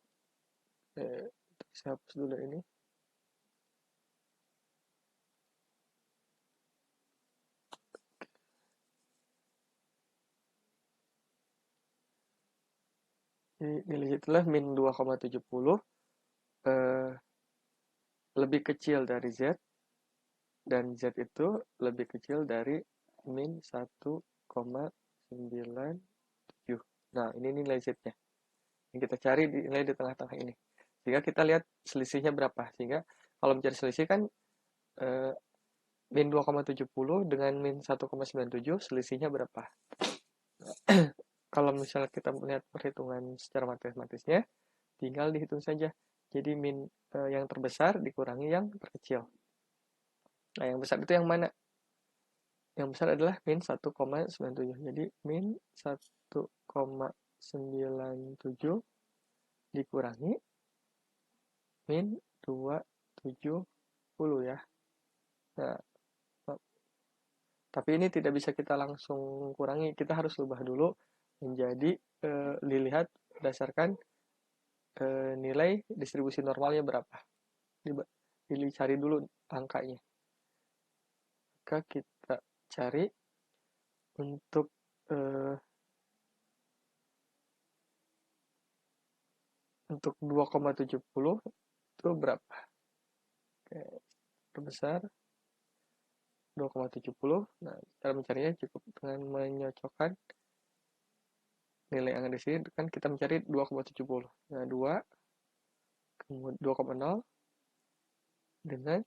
Saya hapus dulu ini. Jadi nilai Z itulah min 2,70 lebih kecil dari Z, dan Z itu lebih kecil dari min 1,97. Nah, ini nilai Z-nya. Yang kita cari nilai di tengah-tengah ini. Sehingga kita lihat selisihnya berapa. Sehingga kalau mencari selisih kan min 2,70 dengan min 1,97 selisihnya berapa. Kalau misalnya kita melihat perhitungan secara matematisnya, tinggal dihitung saja. Jadi min yang terbesar dikurangi yang terkecil. Nah, yang besar itu yang mana? Yang besar adalah min 1,97. Jadi min 1,97 dikurangi min 270 ya. Nah, tapi ini tidak bisa kita langsung kurangi. Kita harus ubah dulu menjadi dilihat berdasarkan nilai distribusi normalnya berapa. Dicari dulu angkanya. Maka kita cari untuk 2,70 itu berapa? Oke, terbesar 2,70. Nah, cara mencarinya cukup dengan menyocokkan nilai yang ada di sini, kan kita mencari 2,70. Nah, 2, kemudian 2,0 dengan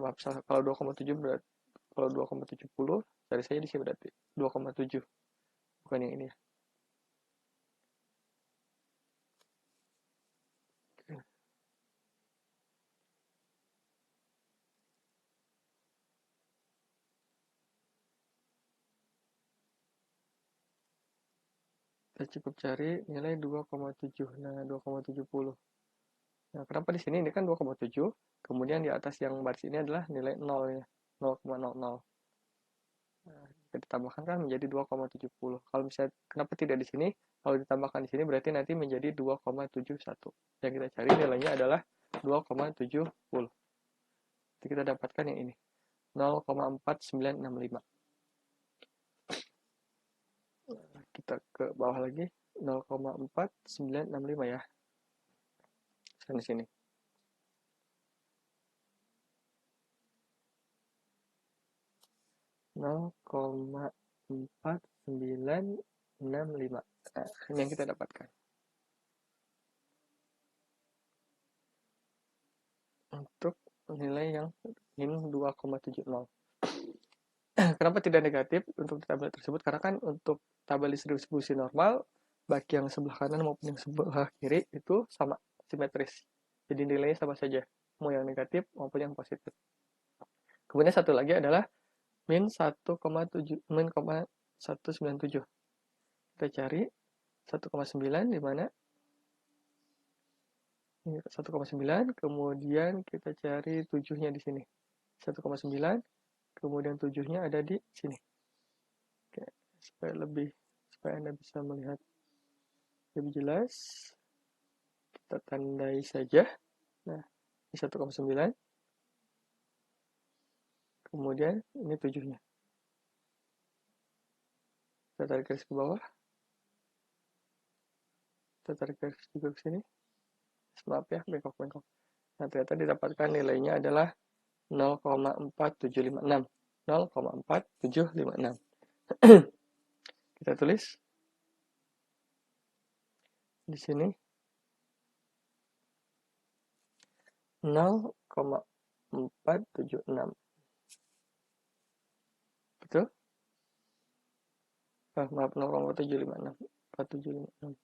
maaf, salah. Kalau 2,7 berarti, kalau 2,70 cari saya di sini berarti 2,7, bukan yang ini ya. Kita cukup cari nilai 2,7. Nah, 2,70. Nah, kenapa di sini ini kan 2,7, kemudian di atas yang baris ini adalah nilai 0 ya, 0,00. Nah, kita ditambahkan kan menjadi 2,70. Kalau misalnya kenapa tidak di sini? Kalau ditambahkan di sini berarti nanti menjadi 2,71. Yang kita cari nilainya adalah 2,70. Jadi kita dapatkan yang ini, 0,4965. Kita ke bawah lagi, 0,4965 ya. Di sini. Nah, ini yang kita dapatkan. Untuk nilai yang min 2,70. Kenapa tidak negatif untuk tabel tersebut? Karena kan untuk tabel distribusi normal, baik yang sebelah kanan maupun yang sebelah kiri itu sama, simetris. Jadi nilainya sama saja, mau yang negatif maupun yang positif. Kemudian satu lagi adalah min 1,197. Kita cari 1,9 di mana? Ini 1,9, kemudian kita cari 7-nya di sini. 1,9, kemudian 7-nya ada di sini. Oke, supaya Anda bisa melihat lebih jelas, kita tandai saja. Nah, ini 1,9, kemudian ini 7-nya. Kita tarik garis ke bawah. Kita tarik garis juga ke sini. Maaf ya, bengkok-bengkok. Nah, ternyata didapatkan nilainya adalah 0,4756. 0,4756. Kita tulis di sini 0,476. Betul? Maaf, 0,756. 4756.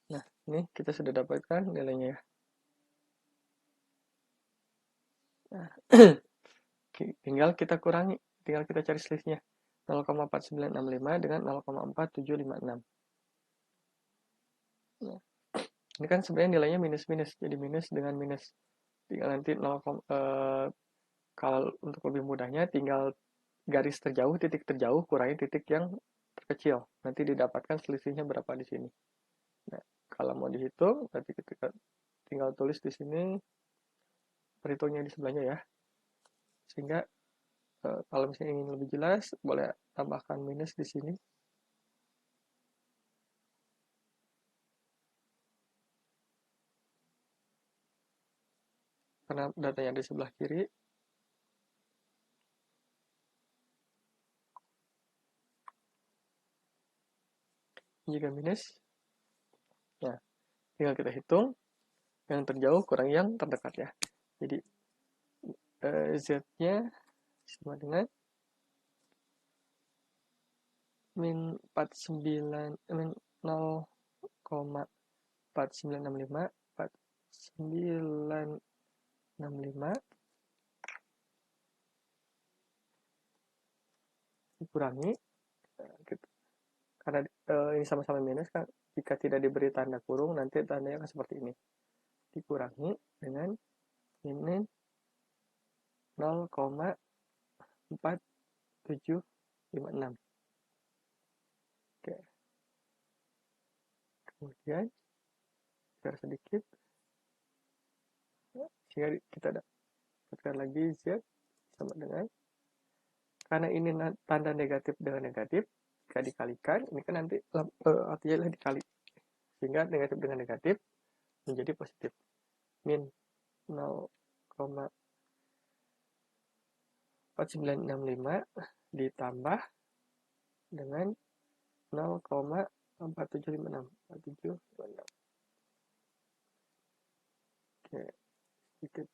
Nah, ini kita sudah dapatkan nilainya ya. Nah, tinggal kita kurangi, tinggal kita cari selisihnya. 0,4965 dengan 0,4756. Nah, ini kan sebenarnya nilainya minus-minus, jadi minus dengan minus. Tinggal nanti kalau untuk lebih mudahnya tinggal garis terjauh, titik terjauh, kurangi titik yang terkecil. Nanti didapatkan selisihnya berapa di sini. Nah, kalau mau dihitung, berarti kita tinggal tulis di sini perhitungnya di sebelahnya ya. Sehingga kalau misalnya ingin lebih jelas, boleh tambahkan minus di sini. Karena datanya di sebelah kiri. Jika minus, nah, tinggal kita hitung yang terjauh kurang yang terdekat ya. Jadi Z-nya sama dengan min 0,4965 dikurangi gitu. Karena ini sama-sama minus kan, jika tidak diberi tanda kurung nanti tandanya akan seperti ini, dikurangi dengan min 0,4756. Oke, kemudian biar sedikit sehingga kita dapatkan lagi Z sama dengan, karena ini tanda negatif dengan negatif, jika dikalikan ini kan nanti artinya dikali, sehingga negatif dengan negatif menjadi positif. Min 0,4756 4965 ditambah dengan 0,4756. Oke, sedikit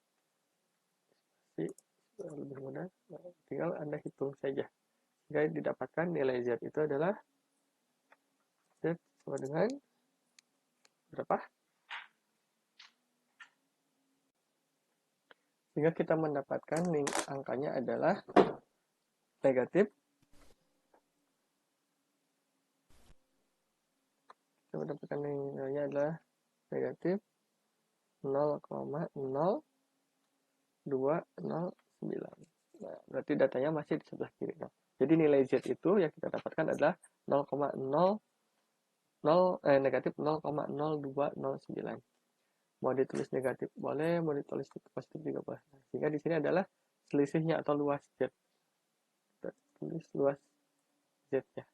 sih lebih mudah. Nah, tinggal Anda hitung saja. Sehingga didapatkan nilai Z itu adalah Z sama dengan berapa? Sehingga kita mendapatkan angkanya adalah negatif. Kita mendapatkan nilainya adalah negatif 0,0209. Nah, berarti datanya masih di sebelah kiri. Nah, jadi nilai Z itu yang kita dapatkan adalah negatif 0,0209. Mau ditulis negatif boleh, mau ditulis positif juga boleh. Sehingga di sini adalah selisihnya atau luas Z. Kita tulis luas Z ya.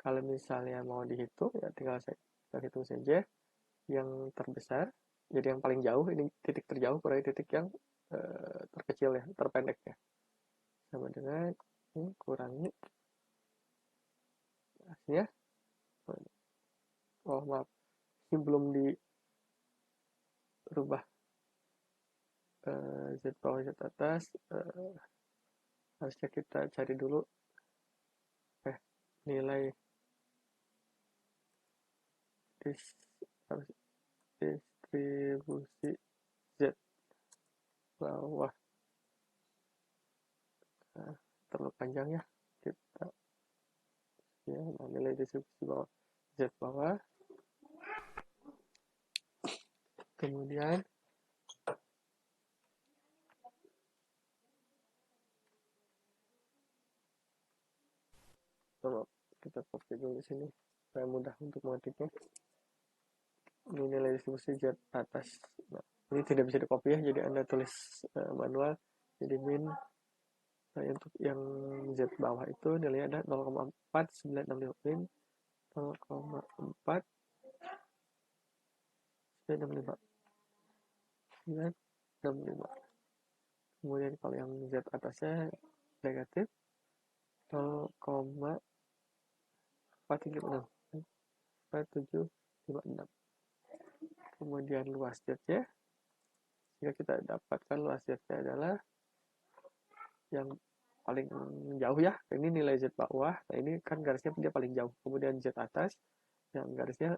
Kalau misalnya mau dihitung, ya tinggal saya hitung saja yang terbesar, jadi yang paling jauh, ini titik terjauh kurangi titik yang terkecil ya, terpendek ya. Sama dengan ini kurangi hasilnya. Oh maaf, ini belum dirubah Z bawah Z atas. Harusnya kita cari dulu nilai distribusi Z bawah. Nah, terlalu panjang ya, kita ya, nilai distribusi bawah Z bawah, kemudian kita copy dulu di sini supaya mudah untuk mengetiknya. Ini nilai distribusi Z atas. Nah, ini tidak bisa di copy ya, jadi Anda tulis manual. Jadi min untuk yang Z bawah itu nilainya ada 0,4965 min 0,4965. Kemudian kalau yang Z atasnya negatif 0,4756. Kemudian luas Z-nya, jika kita dapatkan luas Z-nya adalah yang paling jauh ya, ini nilai Z bawah, nah ini kan garisnya dia paling jauh, kemudian Z atas yang garisnya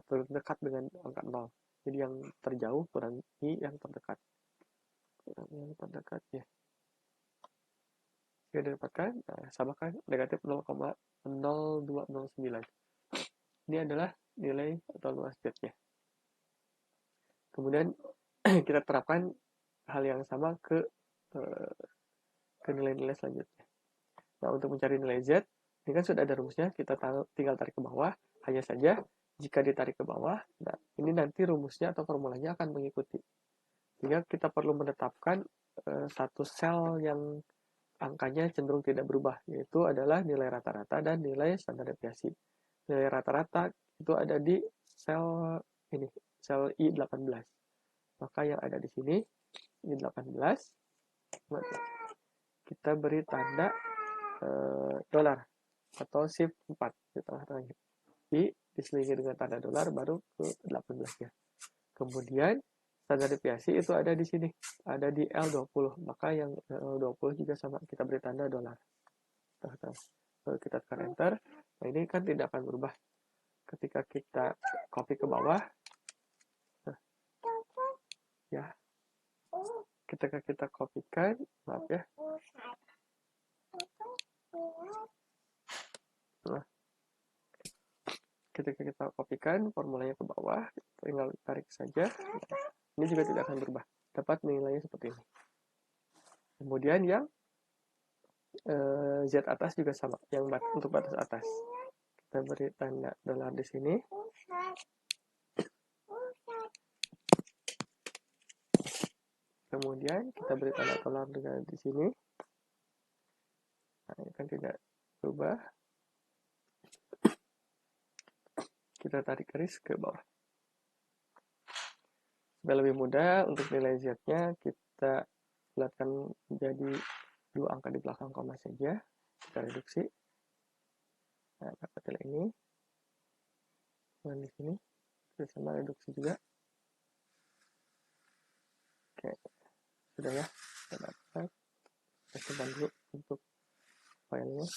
terdekat dengan angka 0, jadi yang terjauh kurangi yang terdekat, ya. Jika didapatkan, samakan negatif 0,0209. Ini adalah nilai atau luas Z-nya. Kemudian kita terapkan hal yang sama ke nilai-nilai selanjutnya. Nah, untuk mencari nilai Z, ini kan sudah ada rumusnya, kita tinggal tarik ke bawah. Hanya saja, jika ditarik ke bawah, nah, ini nanti rumusnya atau formulanya akan mengikuti. Sehingga kita perlu menetapkan satu sel yang angkanya cenderung tidak berubah, yaitu adalah nilai rata-rata dan nilai standar deviasi. Nilai rata-rata itu ada di sel ini, sel I18. Maka yang ada di sini, I18, kita beri tanda dolar atau shift 4 di tengah-tengahnya. Diselingi dengan tanda dolar baru ke 18-nya. Kemudian standar deviasi itu ada di sini, ada di L20, maka yang L20 juga sama, kita beri tanda dolar. Lalu kita tekan enter. Nah, ini kan tidak akan berubah. Ketika kita copy ke bawah, ya, ketika kita kopikan, maaf ya, nah, ketika kita kopikan formulanya ke bawah, tinggal tarik saja. Ini juga tidak akan berubah, dapat nilainya seperti ini. Kemudian yang Z atas juga sama, yang untuk batas atas kita beri tanda dolar di sini. Kemudian kita beri tanda dolar juga di sini. Nah, ini kan tidak berubah. Kita tarik garis ke bawah. Supaya lebih mudah, untuk nilai Z-nya kita bulatkan menjadi 2 angka di belakang koma saja. Kita reduksi. Nah, dapat nilai ini. Dan di sini sama reduksi juga. Oke, sudah ya. Kita dapat. Kita coba dulu untuk filenya.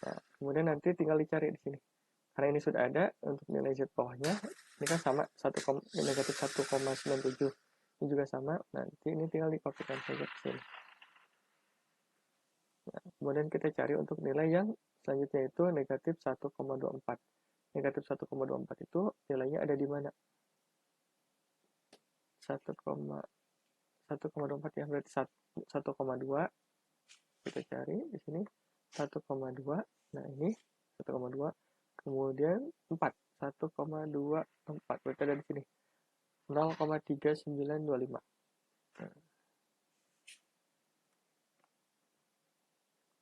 Nah, kemudian nanti tinggal dicari di sini. Karena ini sudah ada untuk nilai Z bawahnya, ini kan sama negatif 1,97. Ini juga sama, nanti ini tinggal dikopikan saja ke sini. Nah, kemudian kita cari untuk nilai yang selanjutnya itu negatif 1,24. Negatif 1,24 itu nilainya ada di mana? 1,24 ya, berarti 1,2. Kita cari di sini 1,2. Nah, ini 1,2. Kemudian 4. 1,24. Berarti ada di sini. 0,3925. Nah,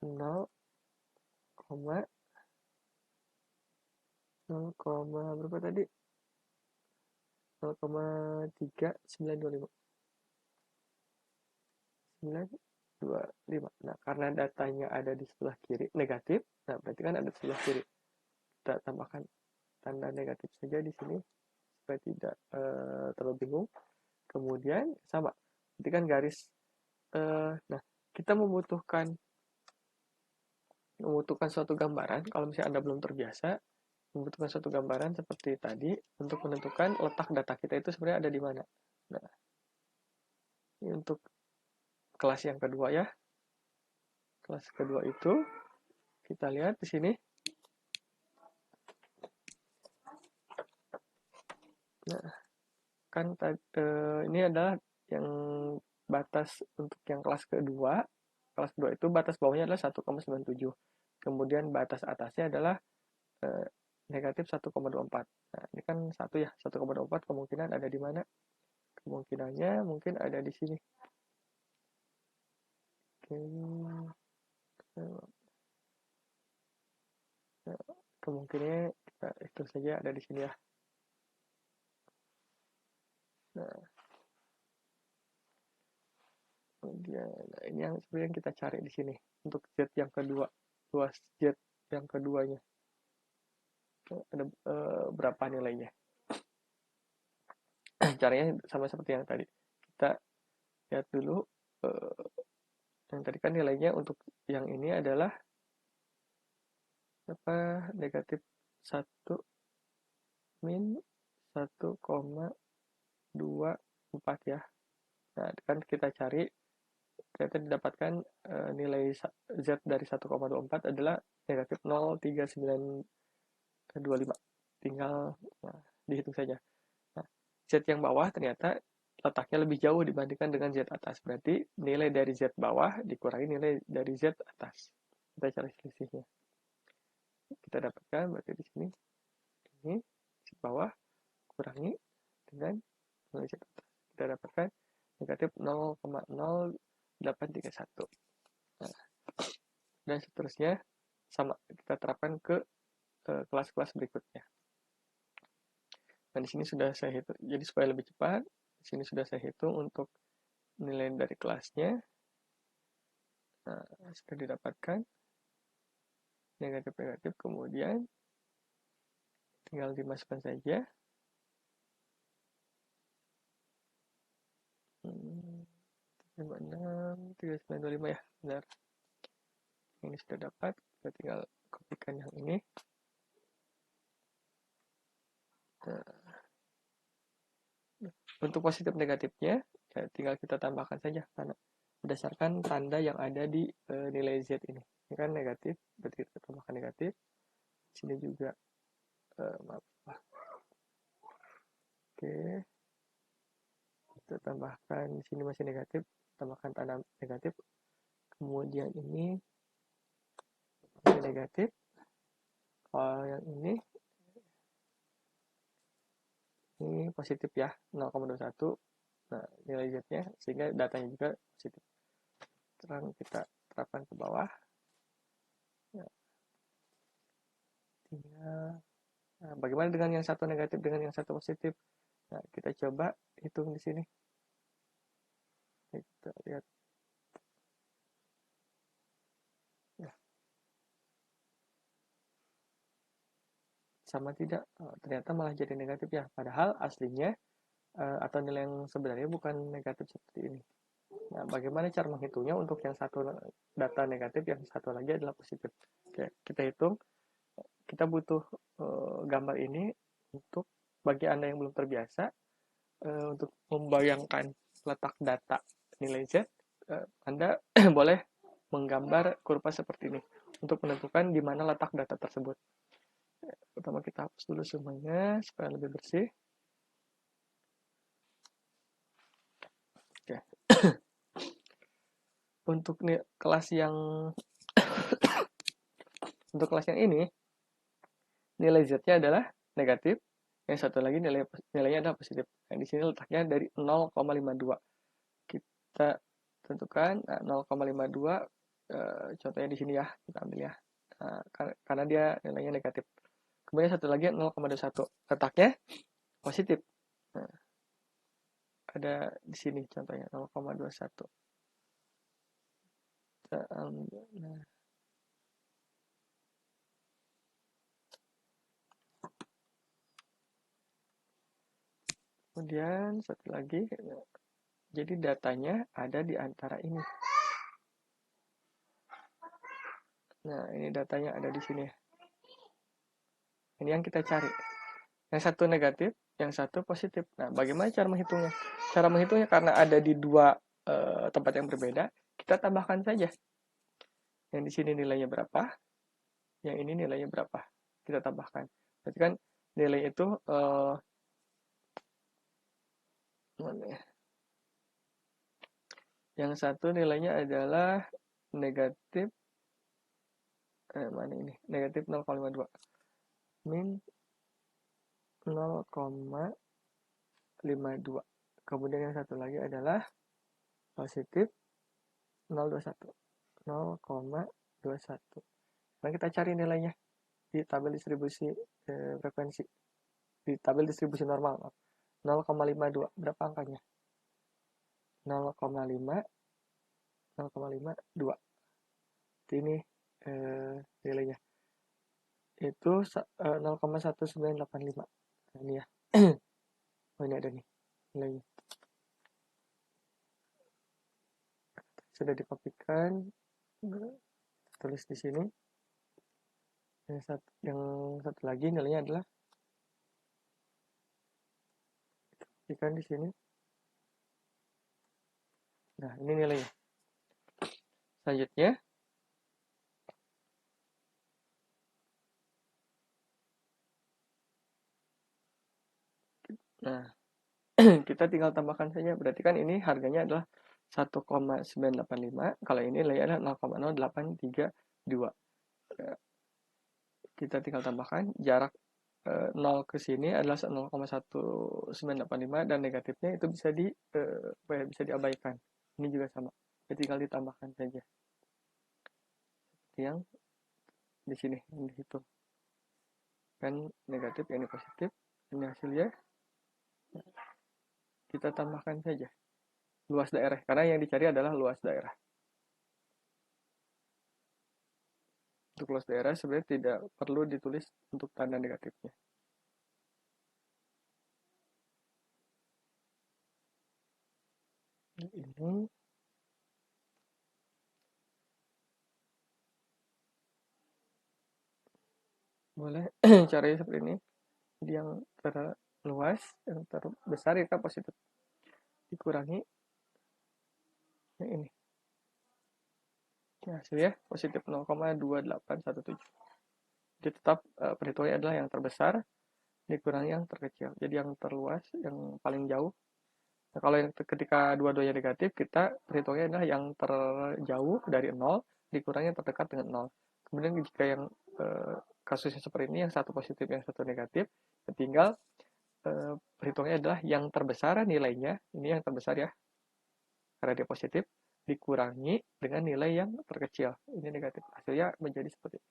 0, 0, berapa tadi? 0,3925. 925. Nah, karena datanya ada di sebelah kiri negatif, nah berarti kan ada di sebelah kiri. Kita tambahkan tanda negatif saja di sini supaya tidak terlalu bingung. Kemudian sama, berarti kan garis. Nah, kita membutuhkan suatu gambaran. Kalau misalnya Anda belum terbiasa, membutuhkan suatu gambaran seperti tadi untuk menentukan letak data kita itu sebenarnya ada di mana. Nah, ini untuk kelas yang kedua ya. Kelas kedua itu kita lihat di sini. Nah, kan ini adalah yang batas untuk yang kelas kedua. Kelas kedua itu batas bawahnya adalah 1,97. Kemudian batas atasnya adalah negatif 1,24. Nah, ini kan 1 ya, 1,24 kemungkinan ada di mana? Kemungkinannya mungkin ada di sini. Oke. Kemungkinannya kita itu saja ada di sini ya. Nah, kemudian ini yang sebenarnya kita cari di sini untuk Z yang kedua, luas Z yang keduanya. Ada berapa nilainya? Caranya sama seperti yang tadi. Kita lihat dulu yang tadi kan nilainya untuk yang ini adalah apa? Negatif 1 min 1,24 ya. Nah, kan kita cari ternyata didapatkan nilai Z dari 1,24 adalah negatif 0,3925. Tinggal dihitung saja. Nah, Z yang bawah ternyata letaknya lebih jauh dibandingkan dengan Z atas. Berarti nilai dari Z bawah dikurangi nilai dari Z atas. Kita cari selisihnya. Kita dapatkan berarti di sini ini Z bawah kurangi dengan nilai Z atas. Kita dapatkan negatif 0,0831. Nah, dan seterusnya sama kita terapkan ke kelas-kelas berikutnya. Nah, di sini sudah saya hitung. Jadi supaya lebih cepat, di sini sudah saya hitung untuk nilai dari kelasnya. Nah, sudah didapatkan negatif-negatif, kemudian tinggal dimasukkan saja. 3925 ya, benar. Ini sudah dapat, kita tinggal kopikan yang ini. Nah, untuk positif negatifnya, ya tinggal kita tambahkan saja karena berdasarkan tanda yang ada di nilai Z ini. Ini kan negatif, berarti kita tambahkan negatif. Sini juga, maaf. Oke, kita tambahkan di sini masih negatif, tambahkan tanda negatif. Kemudian ini masih negatif. Kalau yang ini positif ya, 0,21. Nah, nilai Z-nya sehingga datanya juga positif. Sekarang kita terapkan ke bawah. Nah, tinggal, nah, bagaimana dengan yang satu negatif dengan yang satu positif? Nah, kita coba hitung di sini. Kita lihat. Ya, sama tidak? Ternyata malah jadi negatif ya. Padahal aslinya atau nilai yang sebenarnya bukan negatif seperti ini. Nah, bagaimana cara menghitungnya? Untuk yang satu data negatif, yang satu lagi adalah positif. Oke, kita hitung. Kita butuh gambar ini untuk bagi Anda yang belum terbiasa untuk membayangkan letak data nilai Z, Anda boleh menggambar kurva seperti ini untuk menentukan di mana letak data tersebut. Pertama kita hapus dulu semuanya supaya lebih bersih. Oke. Untuk kelas yang untuk kelas yang ini nilai Z-nya adalah negatif, yang satu lagi nilainya adalah positif. Nah, di sini letaknya dari 0,52. Kita tentukan 0,52 contohnya di sini ya, kita ambil ya. Nah, karena dia nilainya negatif. Kemudian satu lagi 0,21. Letaknya positif. Nah, ada di sini contohnya 0,21. Kita ambil. Nah. Kemudian satu lagi, jadi datanya ada di antara ini. Nah, ini datanya ada di sini. Ini yang kita cari. Yang satu negatif, yang satu positif. Nah, bagaimana cara menghitungnya? Cara menghitungnya karena ada di dua tempat yang berbeda, kita tambahkan saja. Yang di sini nilainya berapa, yang ini nilainya berapa. Kita tambahkan. Berarti kan nilai itu mana ya? Yang satu nilainya adalah negatif mana ini? Negatif 0,52 min 0,52. Kemudian yang satu lagi adalah positif 0,21. 0,21. Nah, kita cari nilainya di tabel distribusi frekuensi. Di tabel distribusi normal. 0,52. Berapa angkanya? 0,5 0,52. Ini nilainya. Itu 0,1985. Nah, ini ya. Oh, ini ada nih nilainya. Sudah dikopikan. Tulis di sini. Yang satu lagi nilainya adalah kopikan di sini. Nah, ini nilainya. Selanjutnya, nah, kita tinggal tambahkan saja. Berarti kan ini harganya adalah 1,985. Kalau ini nilainya adalah 0,0832. Kita tinggal tambahkan jarak 0 ke sini adalah 0,1985 dan negatifnya itu bisa bisa diabaikan. Ini juga sama. Jadi tinggal ditambahkan saja. Yang di sini yang dihitung. Kan negatif, ini positif. Ini hasilnya. Kita tambahkan saja luas daerah, karena yang dicari adalah luas daerah. Untuk luas daerah sebenarnya tidak perlu ditulis untuk tanda negatifnya. Ini boleh caranya seperti ini. Jadi yang terluas, yang terbesar itu positif. Dikurangi yang ini. Nah, hasilnya positif 0,2817. Jadi tetap perhitungannya adalah yang terbesar dikurangi yang terkecil. Jadi yang terluas, yang paling jauh. Nah, kalau yang ketika dua-duanya negatif, kita perhitungannya adalah yang terjauh dari 0 dikurangi yang terdekat dengan 0. Kemudian jika yang kasusnya seperti ini, yang satu positif, yang satu negatif, tinggal perhitungannya adalah yang terbesar nilainya, ini yang terbesar ya, karena dia positif, dikurangi dengan nilai yang terkecil, ini negatif. Hasilnya menjadi seperti ini.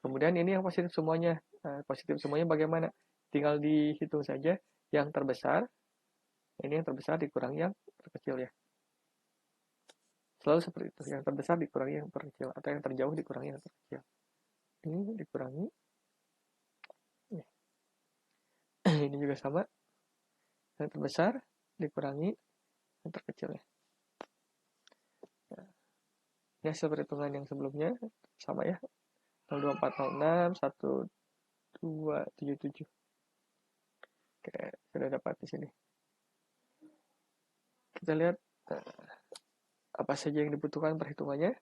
Kemudian ini yang positif semuanya. Nah, positif semuanya bagaimana? Tinggal dihitung saja. yang terbesar, ini yang terbesar dikurangi yang terkecil ya. Selalu seperti itu, yang terbesar dikurangi yang terkecil, atau yang terjauh dikurangi yang terkecil. Ini dikurangi, ini juga sama, yang terbesar dikurangi yang terkecil ya. Nah, ini hasil perhitungan yang sebelumnya, sama ya, 02406, 1277. Oke, sudah dapat di sini. Kita lihat apa saja yang dibutuhkan perhitungannya.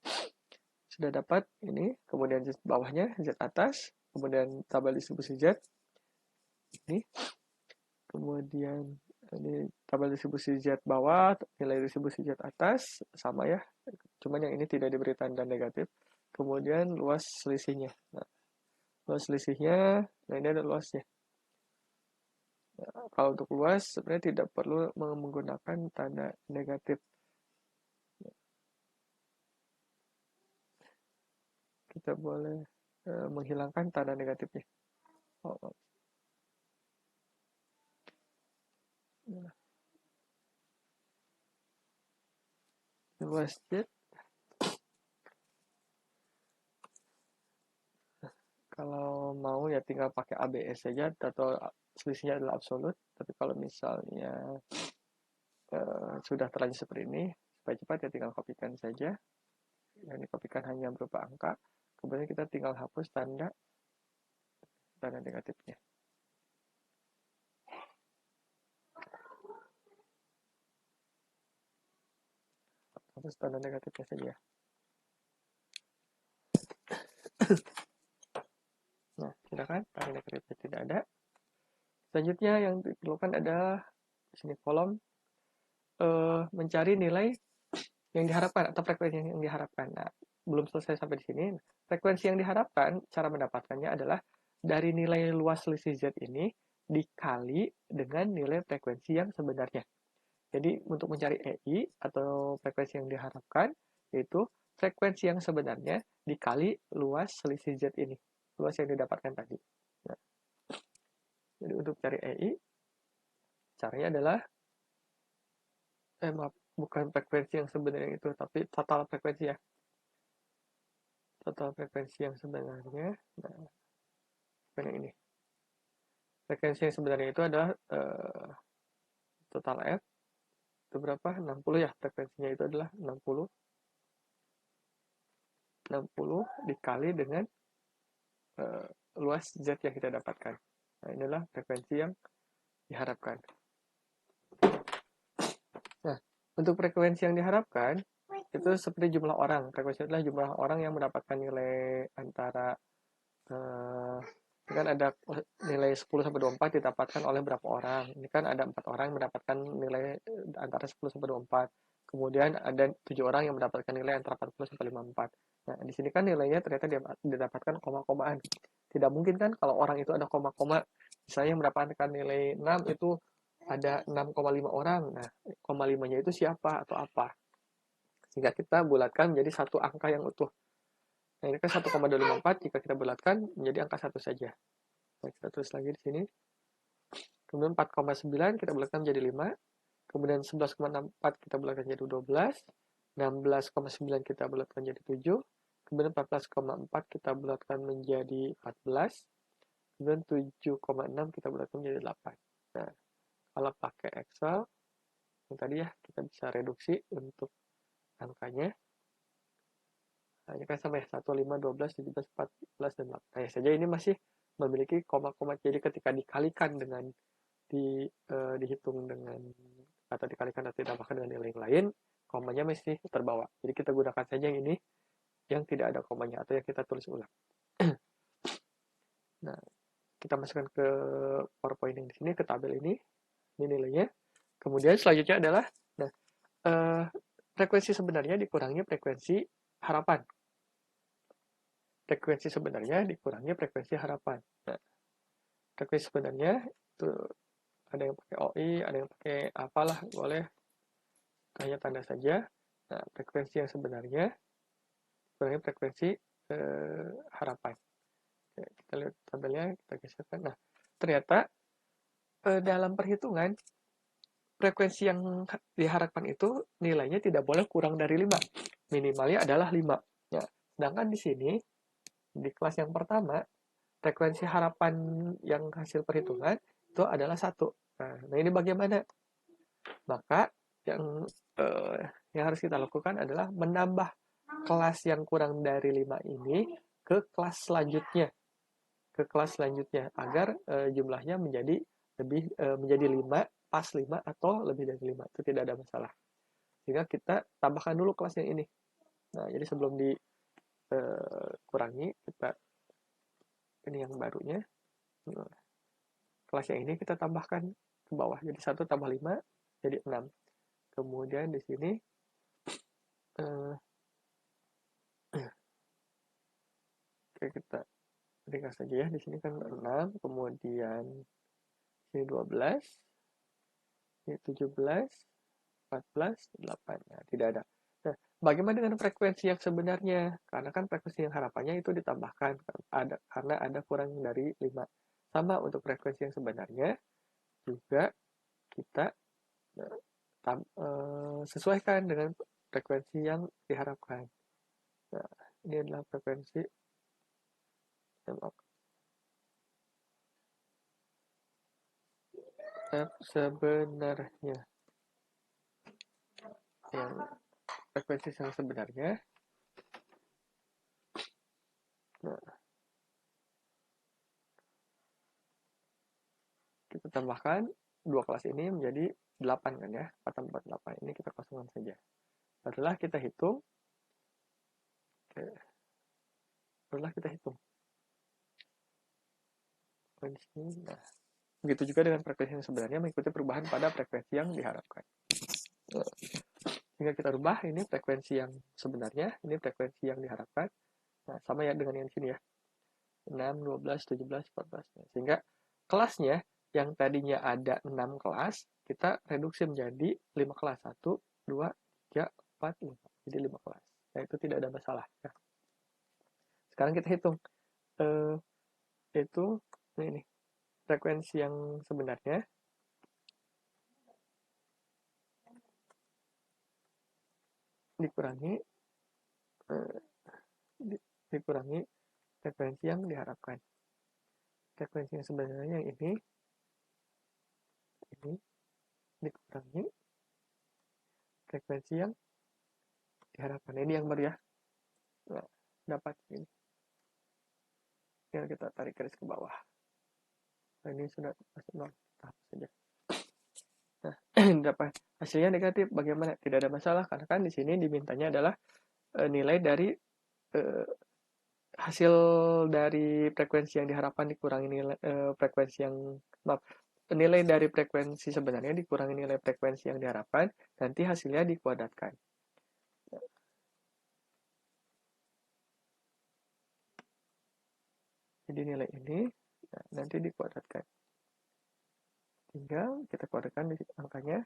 Sudah dapat ini, kemudian Z bawahnya, Z atas, kemudian tabel distribusi Z. Ini, kemudian ini tabel distribusi Z bawah, nilai distribusi Z atas, sama ya. Cuman yang ini tidak diberi tanda negatif. Kemudian luas selisihnya. Nah, luas selisihnya, nah ini ada luasnya. Nah, kalau untuk luas, sebenarnya tidak perlu menggunakan tanda negatif. Kita boleh menghilangkan tanda negatifnya. Nah, luas Z. Kalau mau ya tinggal pakai ABS saja atau selisihnya adalah absolut. Tapi kalau misalnya sudah terlanjur seperti ini, supaya cepat ya tinggal kopikan saja. Yang dikopikan hanya berupa angka. Kemudian kita tinggal hapus tanda negatifnya. Hapus tanda negatifnya saja. Nah, silakan tanda negatifnya tidak ada. Selanjutnya yang diperlukan adalah di sini kolom mencari nilai yang diharapkan atau frekuensi yang diharapkan. Nah, belum selesai sampai di sini. Frekuensi yang diharapkan, cara mendapatkannya adalah dari nilai luas selisih Z ini dikali dengan nilai frekuensi yang sebenarnya. Jadi untuk mencari EI atau frekuensi yang diharapkan, yaitu frekuensi yang sebenarnya dikali luas selisih Z ini. Luas yang didapatkan tadi. Nah, jadi untuk cari EI, caranya adalah maaf, bukan frekuensi yang sebenarnya itu, tapi total frekuensi ya. Total frekuensi yang sebenarnya, nah, yang ini. Frekuensi yang sebenarnya itu adalah total F, itu berapa? 60 ya, frekuensinya itu adalah 60. 60 dikali dengan luas Z yang kita dapatkan. Nah, inilah frekuensi yang diharapkan. Nah, untuk frekuensi yang diharapkan, itu seperti jumlah orang. Frekuensi adalah jumlah orang yang mendapatkan nilai antara kan ada nilai 10 sampai 24 didapatkan oleh berapa orang. Ini kan ada 4 orang yang mendapatkan nilai antara 10 sampai 24. Kemudian ada 7 orang yang mendapatkan nilai antara 40 sampai 54. Nah, di sini kan nilainya ternyata didapatkan koma-komaan. Tidak mungkin kan kalau orang itu ada koma-koma, misalnya mendapatkan nilai 6 itu ada 6,5 orang. Nah, koma 5-nya itu siapa atau apa? Sehingga kita bulatkan menjadi satu angka yang utuh. Nah, ini kan 1,254, jika kita bulatkan menjadi angka 1 saja. Nah, kita tulis lagi di sini. Kemudian 4,9 kita bulatkan menjadi 5. Kemudian 11,64 kita bulatkan menjadi 12. 16,9 kita bulatkan menjadi 7. Kemudian 14,4 kita bulatkan menjadi 14. Kemudian 7,6 kita bulatkan menjadi 8. Nah, kalau pakai Excel, yang tadi ya, kita bisa reduksi untuk angkanya. Nah, ini kan sama ya, 1, 5, 12, 17, 14, dan 8. Nah, saja ini masih memiliki koma-koma. Jadi ketika dikalikan dengan dihitung dengan atau dikalikan atau ditambahkan dengan nilai yang lain, komanya masih terbawa. Jadi kita gunakan saja yang ini yang tidak ada komanya atau yang kita tulis ulang. Nah, kita masukkan ke PowerPoint yang di sini, ke tabel ini nilainya. Kemudian selanjutnya adalah frekuensi sebenarnya dikurangi frekuensi harapan. Frekuensi sebenarnya dikurangi frekuensi harapan. Nah, frekuensi sebenarnya itu ada yang pakai OI, ada yang pakai apalah, boleh hanya tanda saja. Nah, frekuensi yang sebenarnya dikurangi frekuensi harapan. Oke, kita lihat tabelnya, kita geserkan. Nah, ternyata dalam perhitungan, frekuensi yang diharapkan itu nilainya tidak boleh kurang dari 5. Minimalnya adalah 5. Ya. Sedangkan di sini, di kelas yang pertama, frekuensi harapan yang hasil perhitungan itu adalah 1. Nah ini bagaimana? Maka eh, yang harus kita lakukan adalah menambah kelas yang kurang dari 5 ini ke kelas selanjutnya. Agar jumlahnya menjadi menjadi 5, pas 5 atau lebih dari 5. Itu tidak ada masalah. Sehingga kita tambahkan dulu kelas yang ini. Nah, jadi sebelum dikurangi, kita ini yang barunya. Kelas yang ini kita tambahkan ke bawah. Jadi 1 tambah 5 jadi 6. Kemudian di sini kita ringkas saja ya. Di sini kan 6, kemudian ini 12, ini 17, 14, 8. Nah, tidak ada. Nah, bagaimana dengan frekuensi yang sebenarnya? Karena kan frekuensi yang harapannya itu ditambahkan karena ada kurang dari 5. Sama untuk frekuensi yang sebenarnya juga kita sesuaikan dengan frekuensi yang diharapkan. Nah, ini adalah frekuensi sebenarnya. Yang frekuensi yang sebenarnya. Nah, kita tambahkan 2 kelas ini menjadi 8 kan ya. 4 tambah 8 ini kita kosongkan saja. Setelah kita hitung, nah, begitu juga dengan frekuensi yang sebenarnya mengikuti perubahan pada frekuensi yang diharapkan. Sehingga kita rubah ini frekuensi yang sebenarnya, ini frekuensi yang diharapkan. Nah, sama ya dengan yang sini ya. 6, 12, 17, 14. Sehingga kelasnya yang tadinya ada 6 kelas, kita reduksi menjadi 5 kelas. 1, 2, 3, 4, 5. Jadi 5 kelas. Nah, itu tidak ada masalah. Ya. Sekarang kita hitung. Itu ini frekuensi yang sebenarnya dikurangi frekuensi yang diharapkan. Frekuensi yang sebenarnya yang ini dikurangi frekuensi yang diharapkan. Ini yang baru ya. Nah, dapat ini. Tinggal kita tarik garis ke bawah. Nah, ini sudah masuk 0. Tahap saja. Nah, dapat hasilnya negatif. Bagaimana? Tidak ada masalah karena kan di sini dimintanya adalah nilai dari hasil dari frekuensi yang diharapkan dikurangi nilai frekuensi yang nilai dari frekuensi sebenarnya dikurangi nilai frekuensi yang diharapkan, nanti hasilnya dikuadratkan. Jadi nilai ini nanti dikuadratkan. Tinggal kita kuadratkan di angkanya.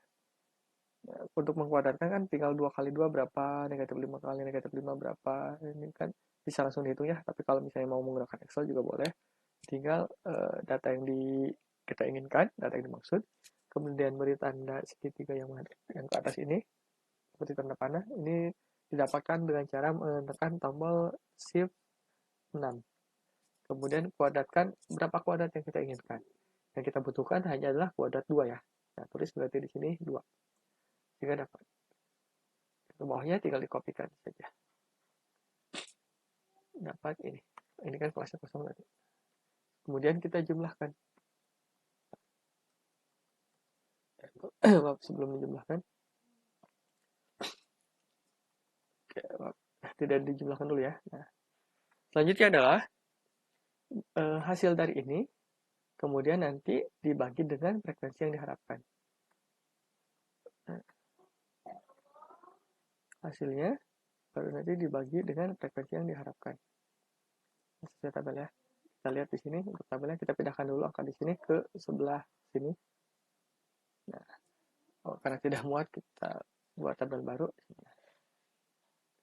Untuk mengkuadratkan kan tinggal 2 kali 2 berapa, negatif 5 kali negatif 5 berapa. Ini kan bisa langsung dihitung ya, tapi kalau misalnya mau menggunakan Excel juga boleh. Tinggal data yang kita inginkan, data yang dimaksud, kemudian beri tanda segitiga yang ke atas ini, seperti tanda panah, ini didapatkan dengan cara menekan tombol Shift 6. Kemudian kuadratkan berapa kuadrat yang kita inginkan. Yang kita butuhkan hanya adalah kuadrat 2 ya. Nah, tulis berarti di sini 2. Jika dapat. Ke bawahnya tinggal dikopikan saja. Dapat ini. Ini kan kelasnya kosong tadi. Kemudian kita jumlahkan. Sebelum dijumlahkan. Tidak dijumlahkan dulu ya. Nah, selanjutnya adalah hasil dari ini kemudian nanti dibagi dengan frekuensi yang diharapkan. Nah, hasilnya baru nanti dibagi dengan frekuensi yang diharapkan. Sesuai tabel ya. Kita lihat di sini untuk tabelnya, kita pindahkan dulu angka di sini ke sebelah sini. Nah, karena tidak muat kita buat tabel baru.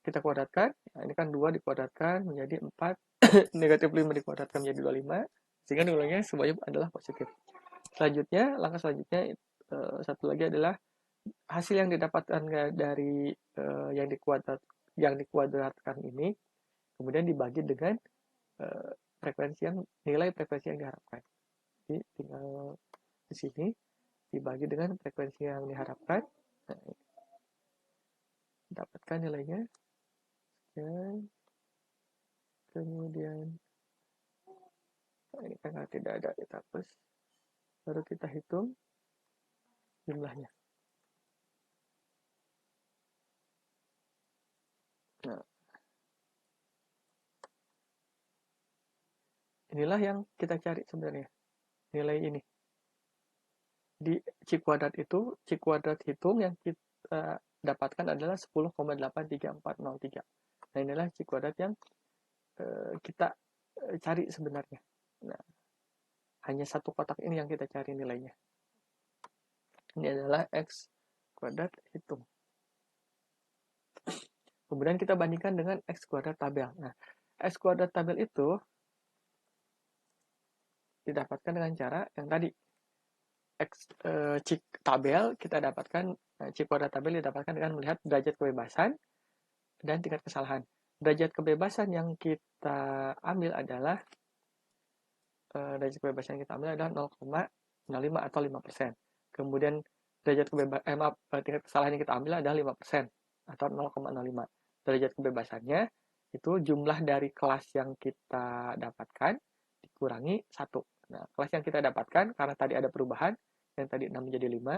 Kita kuadratkan. Nah, ini kan 2 dikuadratkan menjadi 4. Negatif 5 dikuadratkan menjadi 25. Sehingga nilainya semuanya adalah positif. Selanjutnya, langkah selanjutnya satu lagi adalah hasil yang didapatkan dari yang dikuadratkan ini kemudian dibagi dengan nilai frekuensi yang diharapkan. Jadi tinggal di sini dibagi dengan frekuensi yang diharapkan. Nah, dapatkan nilainya. Dan kemudian ini karena tidak ada, kita hapus. Baru kita hitung jumlahnya. Nah, inilah yang kita cari sebenarnya, nilai ini. Di C kuadrat itu, C kuadrat hitung yang kita dapatkan adalah 10,83403. Nah, inilah C kuadrat yang kita cari sebenarnya. Nah, hanya satu kotak ini yang kita cari nilainya. Ini adalah X kuadrat hitung. Kemudian kita bandingkan dengan X kuadrat tabel. Nah, X kuadrat tabel itu didapatkan dengan cara yang tadi. C tabel kita dapatkan, C kuadrat tabel didapatkan dengan melihat derajat kebebasan dan tingkat kesalahan. Derajat kebebasan yang kita ambil adalah derajat kebebasan yang kita ambil adalah 0,05 atau 5%. Kemudian derajat tingkat kesalahan yang kita ambil adalah 5% atau 0,05. Derajat kebebasannya itu jumlah dari kelas yang kita dapatkan dikurangi 1. Nah, kelas yang kita dapatkan karena tadi ada perubahan, yang tadi 6 menjadi 5,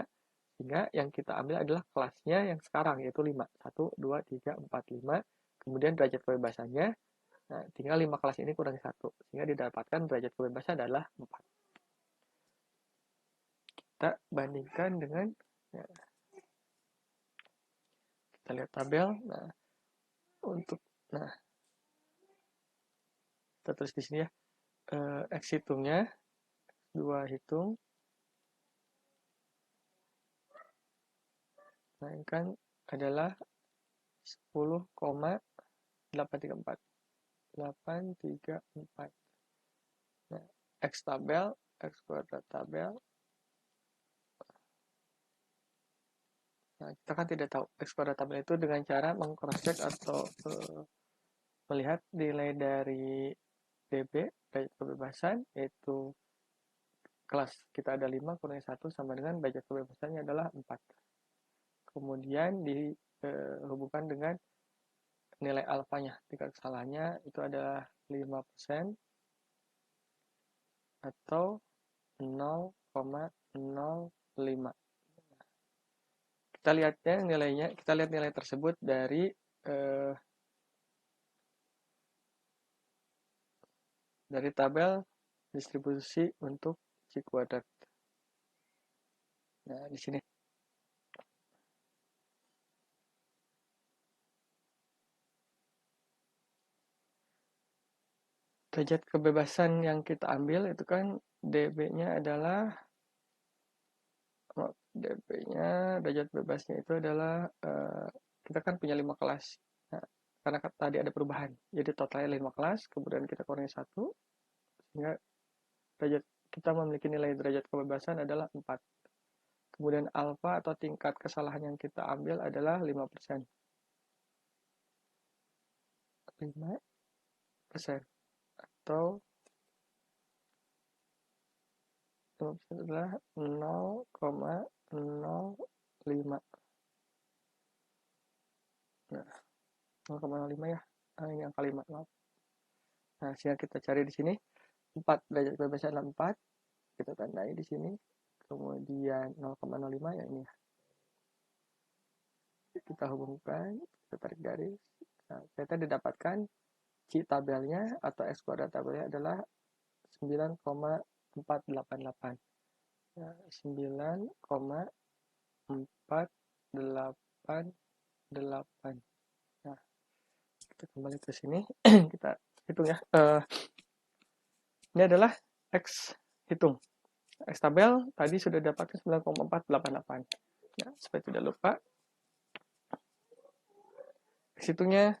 sehingga yang kita ambil adalah kelasnya yang sekarang, yaitu 5. 1, 2, 3, 4, 5. Kemudian derajat kebebasannya, nah, tinggal 5 kelas ini kurangi 1, sehingga didapatkan derajat kebebasan adalah 4. Kita bandingkan dengan, ya, kita lihat tabel. Nah, kita tulis di sini ya, X hitungnya, 2 hitung, nah ini kan adalah 10,834. Nah, X tabel, X kuadrat tabel. Nah, kita kan tidak tahu X kuadrat tabel itu dengan cara meng-cross-check atau melihat nilai dari DB, derajat kebebasan, yaitu kelas kita ada 5 kurangi 1 sama dengan derajat kebebasannya adalah 4. Kemudian dihubungkan dengan nilai alfanya, tingkat kesalahannya itu adalah 5% atau 0,05. Kita lihatnya nilainya, kita lihat nilai tersebut dari tabel distribusi untuk C kuadrat. Nah, di sini. Derajat kebebasan yang kita ambil itu kan DB-nya adalah derajat bebasnya itu adalah kita kan punya 5 kelas. Nah, karena tadi ada perubahan. Jadi totalnya 5 kelas, kemudian kita kurangi 1 sehingga kita memiliki nilai derajat kebebasan adalah 4. Kemudian alfa atau tingkat kesalahan yang kita ambil adalah 5%. 5% atau 5% adalah 0,05. Nah, 0,05 ya. Ini angka 5. Maaf. Nah, sehingga kita cari di sini 4, derajat kebebasan adalah 4. Kita tandai di sini. Kemudian 0,05 ya ini. Kita hubungkan, kita tarik garis. Nah, kita didapatkan C tabelnya atau X kuadrat tabelnya adalah 9,488. Ya, 9,488. Nah, kita kembali ke sini. Kita hitung ya. Ini adalah X hitung. X tabel tadi sudah dapatkan 9,488. Nah, supaya tidak lupa. X hitungnya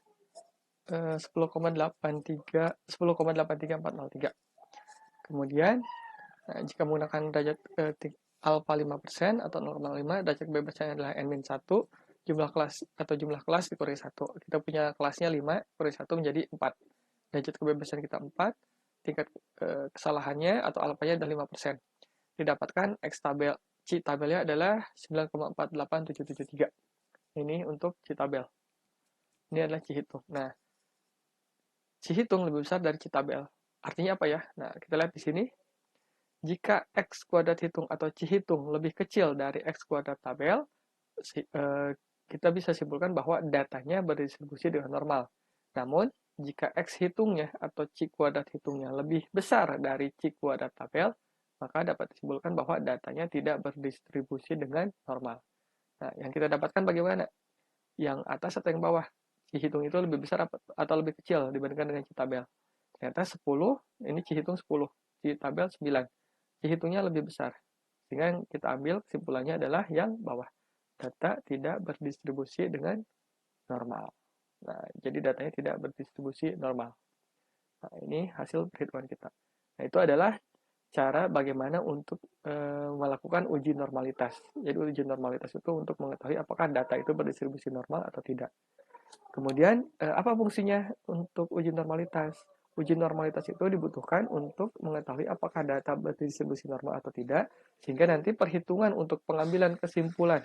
10,83403. Kemudian Nah, jika menggunakan derajat alfa 5% atau 0,5, derajat kebebasannya adalah n-1, jumlah kelas dikurangi 1. Kita punya kelasnya 5, kurangi 1 menjadi 4. Derajat kebebasan kita 4, tingkat kesalahannya atau alfanya adalah 5%. Didapatkan X tabel. C tabelnya adalah 9,48773. Ini untuk C tabel. Ini adalah C hitung. Nah, C hitung lebih besar dari C tabel. Artinya apa ya? Nah, kita lihat di sini. Jika X kuadrat hitung atau C hitung lebih kecil dari X kuadrat tabel, kita bisa simpulkan bahwa datanya berdistribusi dengan normal. Namun, jika X hitungnya atau C kuadrat hitungnya lebih besar dari C kuadrat tabel, maka dapat disimpulkan bahwa datanya tidak berdistribusi dengan normal. Nah, yang kita dapatkan bagaimana? Yang atas atau yang bawah? C hitung itu lebih besar atau lebih kecil dibandingkan dengan C tabel? Ternyata 10, ini C hitung 10, C tabel 9. C hitungnya lebih besar. Sehingga yang kita ambil kesimpulannya adalah yang bawah. Data tidak berdistribusi dengan normal. Nah, jadi datanya tidak berdistribusi normal. Nah, ini hasil perhitungan kita. Nah, itu adalah cara bagaimana untuk melakukan uji normalitas. Jadi uji normalitas itu untuk mengetahui apakah data itu berdistribusi normal atau tidak. Kemudian, apa fungsinya untuk uji normalitas? Uji normalitas itu dibutuhkan untuk mengetahui apakah data berdistribusi normal atau tidak, sehingga nanti perhitungan untuk pengambilan kesimpulan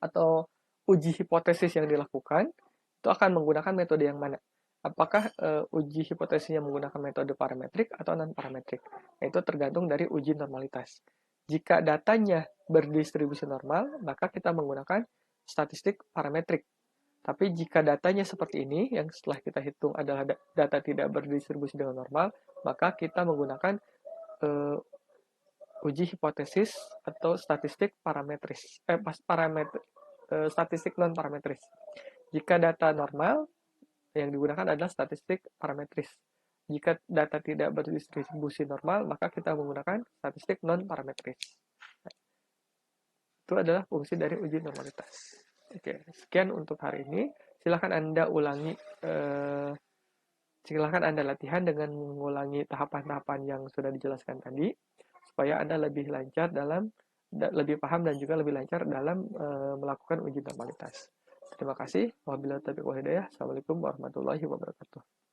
atau uji hipotesis yang dilakukan itu akan menggunakan metode yang mana? Apakah uji hipotesisnya menggunakan metode parametrik atau non-parametrik? Itu tergantung dari uji normalitas. Jika datanya berdistribusi normal, maka kita menggunakan statistik parametrik. Tapi jika datanya seperti ini, yang setelah kita hitung adalah data tidak berdistribusi dengan normal, maka kita menggunakan uji hipotesis atau statistik parametris. Statistik non-parametris. Jika data normal, yang digunakan adalah statistik parametris. Jika data tidak berdistribusi normal, maka kita menggunakan statistik non-parametris. Itu adalah fungsi dari uji normalitas. Oke, sekian untuk hari ini. Silahkan Anda latihan dengan mengulangi tahapan-tahapan yang sudah dijelaskan tadi, supaya Anda lebih paham dan juga lebih lancar dalam melakukan uji normalitas. Terima kasih. Wabillahi taufiq wal hidayah. Assalamualaikum warahmatullahi wabarakatuh.